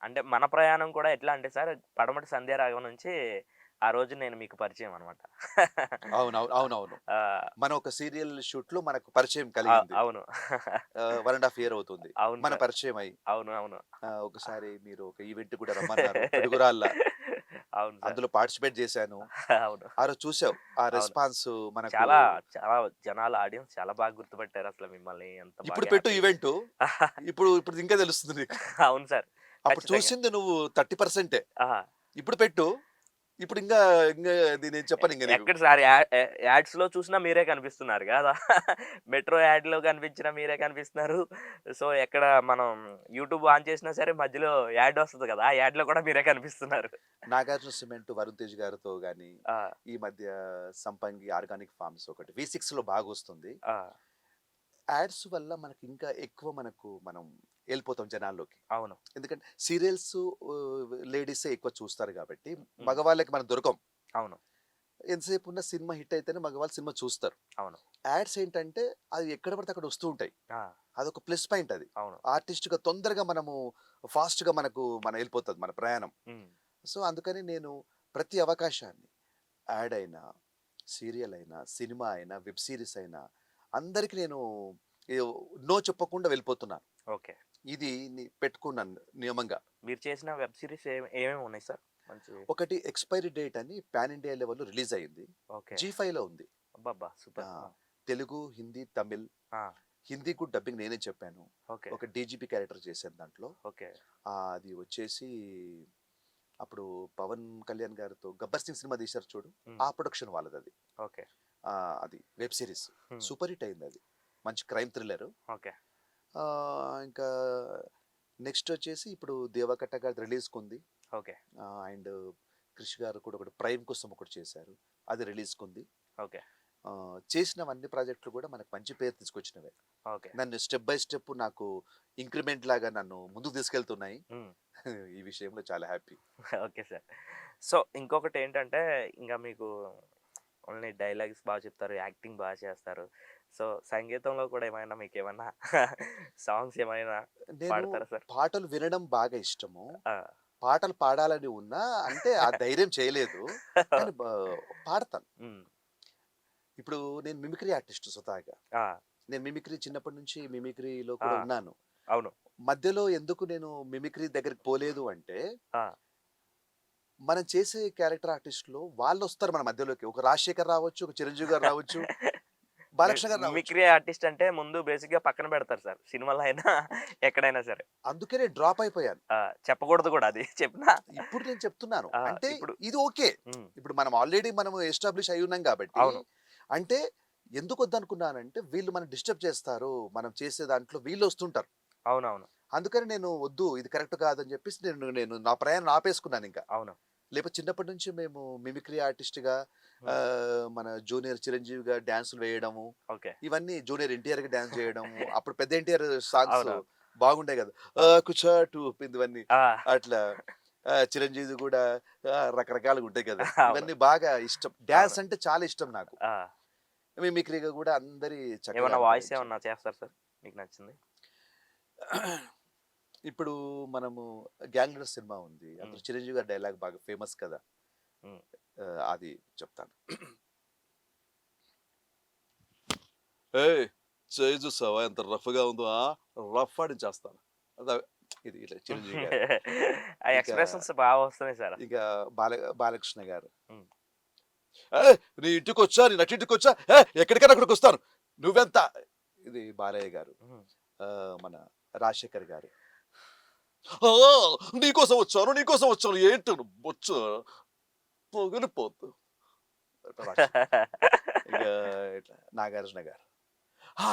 అంటే మన ప్రయాణం కూడా ఎట్లా అంటే సార్ పడమటి సంధ్యారాగం నుంచి ఆ రోజు నేను మీకు పరిచయం అనమాట. అవునవును. ఆ! మనం ఒక సీరియల్ షూట్‌లో మనకు పరిచయం కలిగింది. అవును. 1 ½ ఇయర్ అవుతుంది. అవును మన సార్. పరిచయం అయ్యి. అవును. అవును. ఒకసారి మీరు ఒక ఈవెంట్ కూడా రమ్మన్నారు. పిడుగురాళ్ళ. అవును సార్. అందులో పార్టిసిపేట్ చేశాను. అవును. ఆ రోజు చూసావు. ఆ అవును. రెస్పాన్స్ మనకు చాలా, చాలా జనాలు ఆడియన్స్ చాలా బాగా గుర్తుపట్టారసల మిమ్మల్ని. ఎంత ఇప్పుడు బాగా పెట్టు హ్యాపీ ఈవెంటు. ఇప్పుడు ఇంకా తెలుస్తుంది నీకు. అవును సార్. అప్పుడు ఖచ్చితంగా. చూసింది నువ్వు 30% ఆహా! ఇప్పుడు పెట్టు. ఇప్పుడు ఇంగా అది నేను చెప్పను ఇంగ నీకు. ఎక్కడ సార్ యాడ్స్‌లో చూసినా మీరే కనిపిస్తున్నారు గదా! మెట్రో యాడ్‌లో కనిపించినా మీరే కనిపిస్తున్నారు. సో, ఎక్కడ మనం యూట్యూబ్ ఆన్ చేసినా సరే మధ్యలో యాడ్ వస్తది కదా! ఆ యాడ్‌లో కూడా మీరే కనిపిస్తున్నారు. 'నాగార్జున సిమెంట్' వరుణ్ తేజ్ గారితో గాని, ఆ! ఈ మధ్య సంపంగి ఆర్గానిక్ ఫార్మ్స్ ఒకటి V6లో బాగొస్తుంది. ఆ! యాడ్స్ వల్ల మనకి ఇంకా ఎక్కువ మనం ఎళ్ళిపోతాం జనాల్లోకి. అవును. ఎందుకంటే సీరియల్స్ లేడీసే ఎక్కువ చూస్తారు గాబట్టి, హ్మ్. మగవాళ్ళకి మనం దొరకం. అవును. ఎంతసేపున్నా సినిమా హిట్ అయితేనే మగవాళ్ళు సినిమా చూస్తారు. అవును. యాడ్స్ ఏంటంటే, అది ఎక్కడ పడితే అక్కడ వస్తూ ఉంటాయి. ఆ! అదొక ప్లస్ పాయింట్ అది. అవును. ఆర్టిస్ట్‌గా తొందరగా ఫాస్ట్‌గా మన ఎళ్ళిపోతది మన ప్రయాణం. హ్మ్. సో, అందుకని నేను ప్రతి అవకాశాన్ని యాడ్ అయినా, సీరియల్ అయినా, సినిమా అయినా, వెబ్ సీరీస్ అయినా అందరికి నేను నో చెప్పకుండా వెళ్ళిపోతున్నాను. ఓకే. ఇది పెట్టుకున్నాను నియమంగా. మీరు చేసిన వెబ్ సీరీస్ ఏమేమి ఉన్నాయి సార్? మంచి ఒకటి ఎక్స్‌పైరీ డేట్ అని పాన్ ఇండియా లెవెల్‌లో రిలీజ్ అయింది. ఓకే. జీ5లో ఉంది. అబ్బబ్బా! సూపర్. ఆ! తెలుగు, హిందీ, తమిళ్. ఆ! హిందీ కూడా డబ్బింగ్ నేనే చెప్పాను. ఓకే. ఒక డీజీపీ క్యారెక్టర్ చేశాను దాంట్లో. ఓకే. అది వచ్చేసి అప్పుడు పవన్ కళ్యాణ్ గారితో 'గబ్బర్ సింగ్' సినిమా తీశారు చూడు. హ్మ్. ఆ ప్రొడక్షన్ వాళ్ళదది. ఓకే. అది వెబ్ సీరీస్. హ్మ్. సూపర్ హిట్ అయిందది. మంచి క్రైమ్ థ్రిల్లర్. ఓకే. ఇంకా నెక్స్ట్ వచ్చేసి ఇప్పుడు 'దేవకట్ట' గారిది రిలీజ్‌కుంది. ఓకే. అండ్ క్రిష్ గారు కూడా ఒకటి ప్రైమ్ కోసం ఒకటి చేశారు. అది రిలీజ్‌కుంది. ఓకే. చేసినవన్నీ ప్రాజెక్టులు కూడా మనకు మంచి పేరు తీసుకొచ్చినవే. ఓకే. నన్ను స్టెప్ బై స్టెప్ నాకు ఇంక్రిమెంట్ లాగా నన్ను ముందుకు తీసుకెళ్తున్నాయి. హ్మ్. ఈ విషయంలో చాలా హ్యాపీ. Okay sir. సో, ఇంకొకటేంటంటే ఇంక మీకు ఓన్లీ డైలాగ్స్ బా చెప్తారు, యాక్టింగ్ బా చేస్తారు. సో, సంగీతంలో కూడా ఏమైనా మీకేమన్నా సాంగ్స్ ఏమైనా నేను పాడతారా సార్? పాటలు వినడం బాగా ఇష్టము. ఆ! పాటలు పాడాలని ఉన్నా అంటే ఆ ధైర్యం చేయలేదు. కానీ పాడతాను. హ్మ్. ఇప్పుడు నేను మిమిక్రీ ఆర్టిస్ట్ స్వతహాగా. ఆ! నేను మిమిక్రీ చిన్నప్పటి నుంచి మిమిక్రీలో ఆ! కూడా ఉన్నాను. అవును. మధ్యలో ఎందుకు నేను మిమిక్రీ దగ్గరికి పోలేదు అంటే, ఆ! మనం చేసే క్యారెక్టర్ ఆర్టిస్ట్‌లో వాళ్ళొస్తారు మన మధ్యలోకి. ఒక 'రాజశేఖర్' రావచ్చు, ఒక 'చిరంజీవి' గారు రావచ్చు, 'బాలకృష్ణ' గారు రావచ్చు. మిమిక్రీ ఆర్టిస్ట్ అంటే ముందు బేసిక్‌గా పక్కన పెడతారు సార్. సినిమాలో అయినా ఎక్కడైనా సరే. అందుకే నేను డ్రాప్ అయిపోయాను. ఆ! చెప్పకూడదు కూడా అది. చెప్పినా ఇప్పుడు నేను చెప్తున్నాను. ఆ! అంటే ఇప్పుడు ఇది ఓకే. హ్మ్. ఇప్పుడు మనం ఆల్రెడీ ఎస్టాబ్లిష్ అయ్యి ఉన్నాం కాబట్టి, అవును. అంటే ఎందుకొద్దనుకున్నానంటే వీళ్ళు మనల్ని డిస్టర్బ్ చేస్తారు. మనం చేసే దాంట్లో వీళ్ళొస్తుంటారు. అవునవును. అందుకని నేను వద్దు ఇది కరెక్ట్ కాదని చెప్పేసి నేను నేను నా ప్రయాణం ఆపేసుకున్నానింక. అవును. లేకపోతే చిన్నప్పటి నుంచి మేము మిమిక్రీ ఆర్టిస్ట్‌గా హ్మ్. మన జూనియర్ చిరంజీవిగా డాన్సులు వేయడము, ఓకే. ఇవన్నీ జూనియర్ ఎన్టీఆర్‌గా డాన్స్ చేయడము, అప్పుడు పెద్ద ఎన్టీఆర్ సాంగ్స్ అవునవును. బాగుండేయి కదా! అవును. కుచాటు ఇవన్నీ ఆ! అట్లా. చిరంజీవిది కూడా రకరకాలుగా ఉంటాయి కదా! అవును. ఇవన్నీ బాగా ఇష్టం. అవును. డాన్స్ అంటే చాలా ఇష్టం నాకు. ఆ! మిమిక్రీగా కూడా అందరి చక్కగా ఏమన్నా వాయిస్ అనుకరించాను. ఏమన్నా చేస్తారా సార్? మీకు నచ్చింది? ఇప్పుడు మనము 'గ్యాంగ్‌లీడర్' సినిమా ఉంది. హ్మ్. అందులో చిరంజీవి గారి డైలాగ్ బాగా ఫేమస్ కదా! హ్మ్. అది చెప్తాను. ఏయ్! చేయి చూసావా ఎంత రఫ్‌గా ఉందో రఫ్ ఆడించేస్తాను. అద ఇది ఇట్లా చిరంజీవి గారు. ఆ ఇంకా, ఎక్స్‌ప్రెషన్స్ బాగా వస్తున్నాయి సార్. ఇంకా బాలకృష్ణ గారు. హ్మ్. ఏయ్! నీ ఇంటికొచ్చా, నీ నట్టింటికొచ్చా, ఎక్కడికైనా అక్కడికొస్తాను. నువ్వెంత? ఇది బాలయ్య గారు. హ్మ్. మన రాజశేఖర్ గారు. ఆ! నీకోసం వచ్చాను ఏంటి బొచ్చు పగిలిపోద్దు. రాజశేఖర్. ఇక ఇట్లా నాగార్జున గారు. ఆ!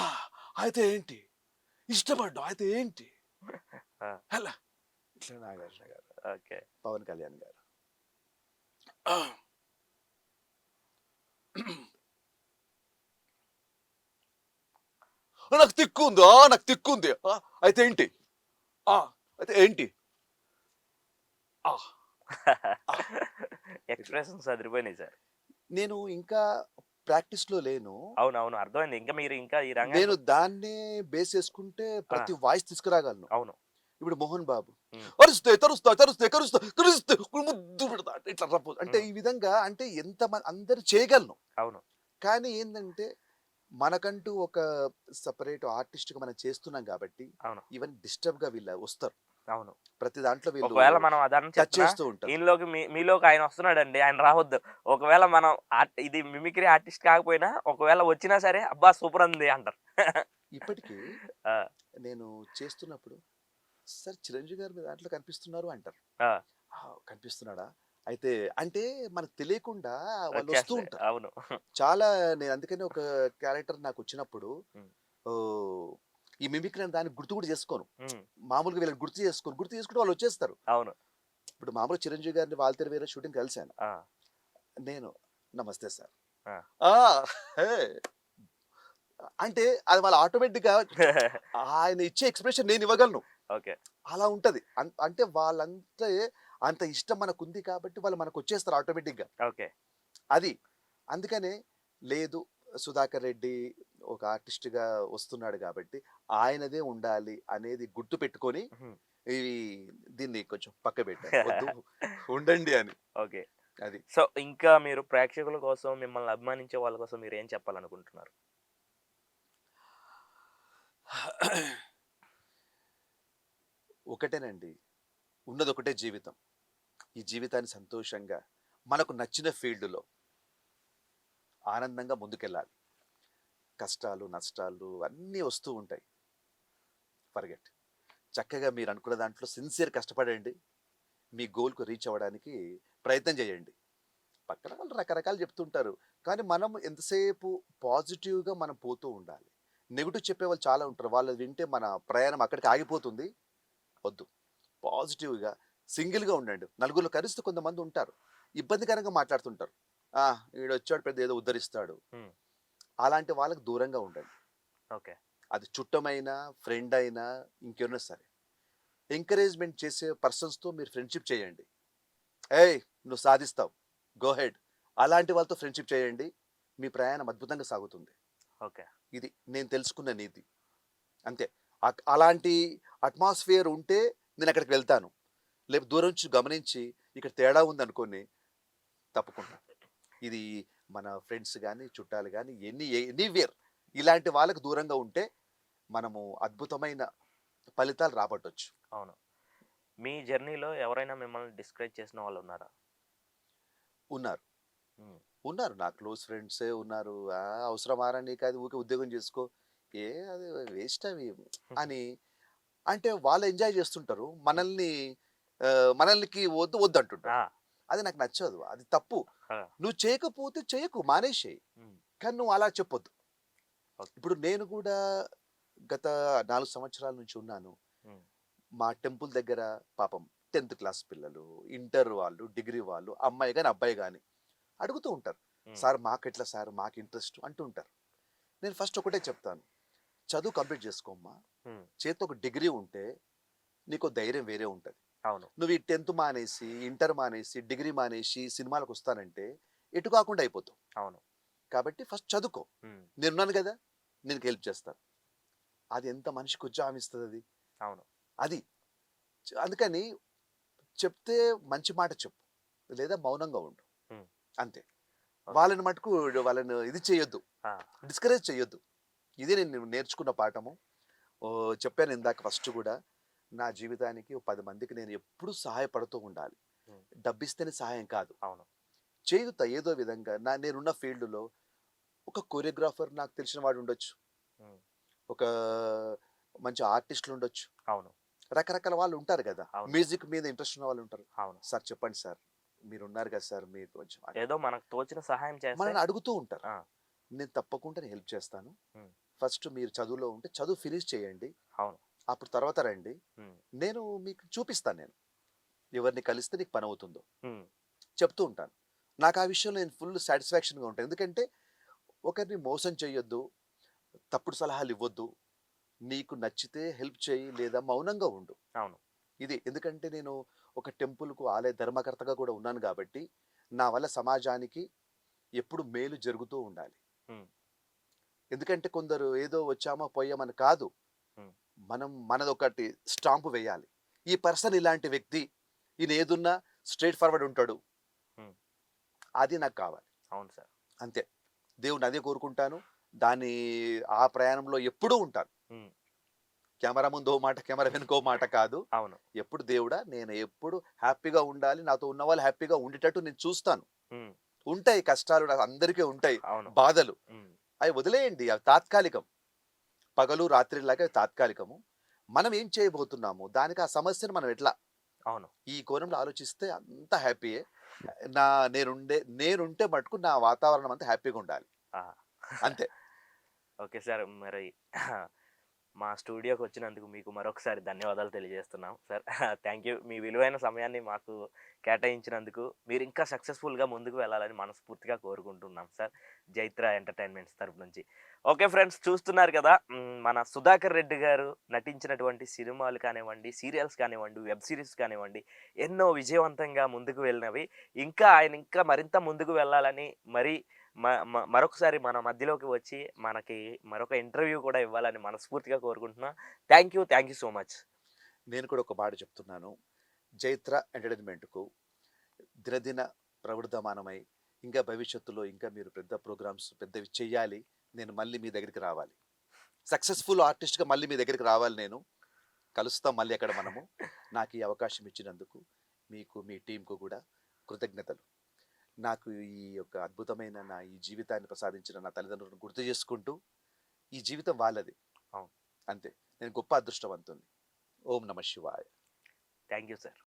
అయితే ఏంటి? ఇష్టపడ్డావు అయితే ఏంటి? ఆ! హెల ఇట్లా నాగార్జున గారు. ఓకే. పవన్ కళ్యాణ్ గారు. నాకు తిక్కుందా? నాకు తిక్కుంది. అయితే ఏంటి? ఆ! అయితే ఏంటి? ఆ! ఆ! ఇట్లా. ఎక్స్‌ప్రెషన్స్ అదిరిపోయినాయి సార్. నేను ఇంకా ప్రాక్టీస్‌లో లేను. అవునవును. అర్థమైంది. ఇంకా మీరు ఇంకా ఈ నేను రంగానికి దాన్నే బేస్ చేసుకుంటే ఆ! ప్రతి వాయిస్ తీసుకురాగలను. అవును. ఇప్పుడు 'మోహన్ బాబు' హ్మ్. అరుస్తే, తరుస్తా, తరుస్తే, కరుస్తా, కరుస్తే ముద్దు పెడతా ఇట్లా అంటే హ్మ్. ఈ విధంగా అంటే అందరూ చేయగలను. అవును. కానీ ఏందంటే మనకంటూ ఒక సెపరేట్ ఆర్టిస్ట్‌గా మనం చేస్తున్నాం కాబట్టి అవును. ఈవెన్ డిస్టర్బ్‌గా వీళ్ళు వస్తారు. అవును. ప్రతి దాంట్లో వీళ్ళు ఒకవేళ మనం అదన్నా టచ్ చెప్పినా చేస్తూ ఉంటారు. ఈయనలోకి మీలోకి ఆయన వస్తున్నాడండి. ఆయన రావద్దు. ఒకవేళ మనం ఇది మిమిక్రీ ఆర్టిస్ట్ కాకపోయినా ఒకవేళ వచ్చినా సరే అబ్బా! సూపర్ ఉంది అంటారు. ఇప్పటికీ ఆ! నేను చేస్తున్నప్పుడు సార్ చిరంజీవి గారు మీ దాంట్లో కనిపిస్తున్నారు అంటారు. ఆ! ఆ! కనిపిస్తున్నాడా? అయితే అంటే మనకు తెలియకుండా వాళ్ళు వస్తూ వచ్చేస్తది. ఉంటారు. అవును. చాలా నేను అందుకని ఒక క్యారెక్టర్ నాకొచ్చినప్పుడు హ్మ్. ఓహ్! ఈ మిమిక్రీ అనే దాన్ని గుర్తు కూడా చేసుకోను. హ్మ్. మామూలుగా వీళ్ళని గుర్తు చేసుకోను. గుర్తు చేసుకుంటే వాళ్ళొచ్చేస్తారు. అవును. ఇప్పుడు మామూలుగా చిరంజీవి గారిని 'వాల్తేరు వీర' షూటింగ్ కలిసాను. ఆ! నేను నమస్తే సార్. ఆ! ఆ! హే! అంటే అది వాళ్ళు ఆటోమేటిక్‌గా ఆయన ఇచ్చే ఎక్స్‌ప్రెషన్ నేను ఇవ్వగలను. ఓకే. అలా ఉంటది. అంటే వాళ్ళంతే అంత ఇష్టం మనకుంది కాబట్టి వాళ్ళు మనకొచ్చేస్తారు ఆటోమేటిక్‌గా. ఓకే. అది. అందుకనే లేదు 'సుధాకర్ రెడ్డి' ఒక ఆర్టిస్ట్‌గా వస్తున్నాడు కాబట్టి ఆయనదే ఉండాలి అనేది గుర్తుపెట్టుకొని హ్మ్. ఇవి దీన్ని కొంచెం పక్కబెట్టాను. వద్దు ఉండండి అని. ఓకే. అది. సో, ఇంకా మీరు ప్రేక్షకుల కోసం, మిమ్మల్ని అభిమానించే వాళ్ళ కోసం మీరేం చెప్పాలనుకుంటున్నారు? ఒకటేనండి. ఉన్నది ఒకటే జీవితం. ఈ జీవితాన్ని సంతోషంగా మనకు నచ్చిన ఫీల్డ్‌లో ఆనందంగా ముందుకెళ్ళాలి. కష్టాలు, నష్టాలు అన్నీ వస్తూ ఉంటాయి. ఫర్గెట్. చక్కగా మీరు అనుకున్న దాంట్లో సిన్సియర్ కష్టపడండి. మీ గోల్‌కు రీచ్ అవ్వడానికి ప్రయత్నం చేయండి. పక్కన వాళ్ళు రకరకాలు చెప్తుంటారు. కానీ మనం ఎంతసేపు పాజిటివ్‌గా మనం పోతూ ఉండాలి. నెగెటివ్ చెప్పేవాళ్ళు చాలా ఉంటారు. వాళ్ళది వింటే మన ప్రయాణం అక్కడికి ఆగిపోతుంది. వద్దు. పాజిటివ్‌గా సింగిల్‌గా ఉండండి. నలుగురిలో కలిస్తే కొంతమంది ఉంటారు. ఇబ్బందికరంగా మాట్లాడుతుంటారు. ఆ! ఈడొచ్చాడు పెద్ద ఏదో ఉద్ధరిస్తాడు. హ్మ్. అలాంటి వాళ్ళకి దూరంగా ఉండండి. ఓకే. అది చుట్టమైనా, ఫ్రెండ్ అయినా ఇంకెవరైనా సరే. ఎంకరేజ్‌మెంట్ చేసే పర్సన్స్‌తో మీరు ఫ్రెండ్‌షిప్ చేయండి. "ఏయ్! నువ్వు సాధిస్తావు. Go head." అలాంటి వాళ్ళతో ఫ్రెండ్‌షిప్ చేయండి. మీ ప్రయాణం అద్భుతంగా సాగుతుంది. ఓకే. ఇది నేను తెలుసుకున్న నీతి. అంతే. అలాంటి అట్మాస్ఫియర్ ఉంటే నేనక్కడికి వెళ్తాను. లేకపోతే దూరం నుంచి గమనించి ఇక్కడ తేడా ఉందనుకోని తప్పుకుంటా. ఇది మన ఫ్రెండ్స్ గాని, చుట్టాలు గాని ఎనీవేర్ ఇలాంటి వాళ్ళకి దూరంగా ఉంటే మనము అద్భుతమైన ఫలితాలు రాబట్టొచ్చు. అవును. మీ జర్నీలో ఎవరైనా మిమ్మల్ని డిస్కరేజ్ చేసిన వాళ్ళున్నారా? ఉన్నారు. హ్మ్. ఉన్నారు. నా క్లోజ్ ఫ్రెండ్సే ఉన్నారు. అవసరమారా నీకది ఊకే ఉద్యోగం చేసుకో. అది వేస్ట్ అవి అని అంటే వాళ్ళు ఎంజాయ్ చేస్తుంటారు. హ్మ్. మనల్నికి వద్దంటుంటారు. ఆ! అది నాకు నచ్చదు. అది తప్పు. ఆ! నువ్వు చేయకపోతే చేయకు. మానేసేయి. హ్మ్. కానీ నువ్వు అలా చెప్పొద్దు. ఓకే. ఇప్పుడు నేను కూడా గత 4 సంవత్సరాల నుంచి ఉన్నాను. హ్మ్. మా టెంపుల్ దగ్గర పాపం 10థ్ క్లాస్ పిల్లలు, ఇంటర్ వాళ్ళు, డిగ్రీ వాళ్ళు, అమ్మాయి గాని, అబ్బాయి గాని అడుగుతూ ఉంటారు. హ్మ్. సార్ మాకెట్లా సార్ మాకు ఇంట్రెస్ట్ అంటూ ఉంటారు. నేను ఫస్ట్ ఒకటే చెప్తాను. చదువు కంప్లీట్ చేసుకోమ్మా. హ్మ్. చేతిలో ఒక డిగ్రీ ఉంటే నీకో ధైర్యం వేరే ఉంటది. అవును. నువ్వు ఈ 10థ్ మానేసి, ఇంటర్ మానేసి, డిగ్రీ మానేసి సినిమాలకొస్తానంటే ఎటు కాకుండా అయిపోతావు. అవును. కాబట్టి ఫస్ట్ చదువుకో. హ్మ్. నేనున్నాను గదా! నేను నీకు హెల్ప్ చేస్తాను. అది ఎంత మనిషికి ఉత్సాహం ఇస్తదది. అవును. అది. అందుకని చెప్తే మంచి మాట చెప్పు. లేదా మౌనంగా ఉండు. హ్మ్. అంతే. ఓకే. వాళ్ళని మటుకు వాళ్ళని ఇది చేయొద్దు. ఆ! డిస్కరేజ్ చేయొద్దు. ఇది నేను నేర్చుకున్న పాఠము. చెప్పాను ఇందాక ఫస్ట్ గూడా. నా జీవితానికి ఓ 10 మందికి నేను ఎప్పుడూ సహాయపడుతూ ఉండాలి. హ్మ్. డబ్బిస్తేనే సహాయం కాదు. అవును. చేయుత ఏదో విధంగా నేనున్న ఫీల్డ్‌లో ఒక కొరియోగ్రాఫర్ నాకు తెలిసిన వాడుండొచ్చు. హ్మ్. ఒక మంచి ఆర్టిస్టులుండొచ్చు. అవును. రకరకాల వాళ్ళుంటారు గదా! అవును. మ్యూజిక్ మీద ఇంట్రెస్ట్ ఉన్న వాళ్ళుంటారు. అవును. సార్ చెప్పండి సార్. మీరున్నారు కదా సార్ మీరు కొంచెం అని. ఏదో మనకు తోచిన సహాయం చేస్తే మనల్ని అడుగుతూ ఉంటారు. ఆ! నేను తప్పకుండా హెల్ప్ చేస్తాను. హ్మ్. ఫస్ట్ మీరు చదువులో ఉంటే చదువు ఫినిష్ చేయండి. అవును. అప్పుడు తర్వాత రండి. హ్మ్. నేను మీకు చూపిస్తాను నేను. ఎవరిని కలిస్తే నీకు పనవుతుందో. హ్మ్. చెప్తూ ఉంటాను. నాకు ఆ విషయంలో నేను ఫుల్ సాటిస్ఫాక్షన్‌గా ఉంటాను. ఎందుకంటే ఒకరిని మోసం చేయొద్దు. తప్పుడు సలహాలివ్వొద్దు. నీకు నచ్చితే హెల్ప్ చేయి లేదా మౌనంగా ఉండు. అవును. ఇది. ఎందుకంటే నేను ఒక టెంపుల్‌కు ఆలయ ధర్మకర్తగా కూడా ఉన్నాను గాబట్టి, నా వల్ల సమాజానికి ఎప్పుడు మేలు జరుగుతూ ఉండాలి. హ్మ్. ఎందుకంటే కొందరు ఏదో వచ్చామా, పోయామని కాదు. హ్మ్. మనం మనదొకటి స్టాంప్ వేయాలి. ఈ పర్సన్ ఇలాంటి వ్యక్తి. ఈయన ఏదున్నా స్ట్రెయిట్ ఫార్వర్డ్ ఉంటాడు. హ్మ్. అది నాకు కావాలి. అవును సార్. అంతే. దేవుడిని అదే కోరుకుంటాను. దాన్ని ఆ ప్రయాణంలో ఎప్పుడూ ఉంటాను. హ్మ్. కెమెరా ముందో మాట, కెమెరా వెనుకో మాట కాదు. అవును. ఎప్పుడు దేవుడా నేను ఎప్పుడు హ్యాపీగా ఉండాలి. నాతో ఉన్నవాళ్ళు హ్యాపీగా ఉండేటట్టు నేను చూస్తాను. హ్మ్. ఉంటాయి కష్టాలు అందరికీ ఉంటాయి. అవును. బాధలు. హ్మ్. అవి వదిలేయండి. అవి తాత్కాలికం. పగలు, రాత్రిలాగా అవి తాత్కాలికము. మనం ఏం చేయబోతున్నాము? దానికి ఆ సమస్యను మనం ఎట్లా అవును. ఈ కోణంలో ఆలోచిస్తే అంతా హ్యాపీయే. నా నేనుంటే మటుకు నా వాతావరణం అంతా హ్యాపీగా ఉండాలి. ఆ! అంతే. Okay sir. మరి మా స్టూడియోకొచ్చినందుకు మీకు మరొకసారి ధన్యవాదాలు తెలియజేస్తున్నాం సార్. Thank you. మీ విలువైన సమయాన్ని మాకు కేటాయించినందుకు, మీరింకా సక్సెస్‌ఫుల్‌గా ముందుకు వెళ్ళాలని మనస్ఫూర్తిగా కోరుకుంటున్నాం సార్. జైత్ర ఎంటర్‌టైన్‌మెంట్స్ తరపు నుంచి. ఓకే ఫ్రెండ్స్, చూస్తున్నారు కదా! మన 'సుధాకర్ రెడ్డి' గారు నటించినటువంటి సినిమాలు కానివ్వండి, సీరియల్స్ కానివ్వండి, వెబ్ సీరీస్ కానివ్వండి, ఎన్నో విజయవంతంగా ముందుకు వెళ్ళినవి. ఇంకా ఆయన ఇంకా మరింత ముందుకు వెళ్ళాలని మరి మ మ మరొకసారి మన మధ్యలోకి వచ్చి మనకి మరొక ఇంటర్వ్యూ కూడా ఇవ్వాలని మనస్ఫూర్తిగా కోరుకుంటున్నా. Thank you so much. నేను కూడా ఒక మాట చెప్తున్నాను. జైత్ర ఎంటర్‌టైన్‌మెంట్‌కు దినదిన ప్రవృద్ధమానమై ఇంకా భవిష్యత్తులో ఇంకా మీరు పెద్ద ప్రోగ్రామ్స్ పెద్దవి చెయ్యాలి. నేను మళ్ళీ మీ దగ్గరికి రావాలి. సక్సెస్ఫుల్ ఆర్టిస్ట్గా మళ్ళీ మీ దగ్గరికి రావాలి నేను. కలుస్తాం మళ్ళీ అక్కడ మనము. నాకు ఈ అవకాశం ఇచ్చినందుకు మీకు, మీ టీంకు కూడా కృతజ్ఞతలు. నాకు ఈ యొక్క అద్భుతమైన నా ఈ జీవితాన్ని ప్రసాదించిన నా తల్లిదండ్రులను గుర్తు చేసుకుంటూ, ఈ జీవితం వాళ్ళది. అవును. అంతే. నేను గొప్ప అదృష్టవంతుడిని. ఓం నమః శివాయ. Thank you sir.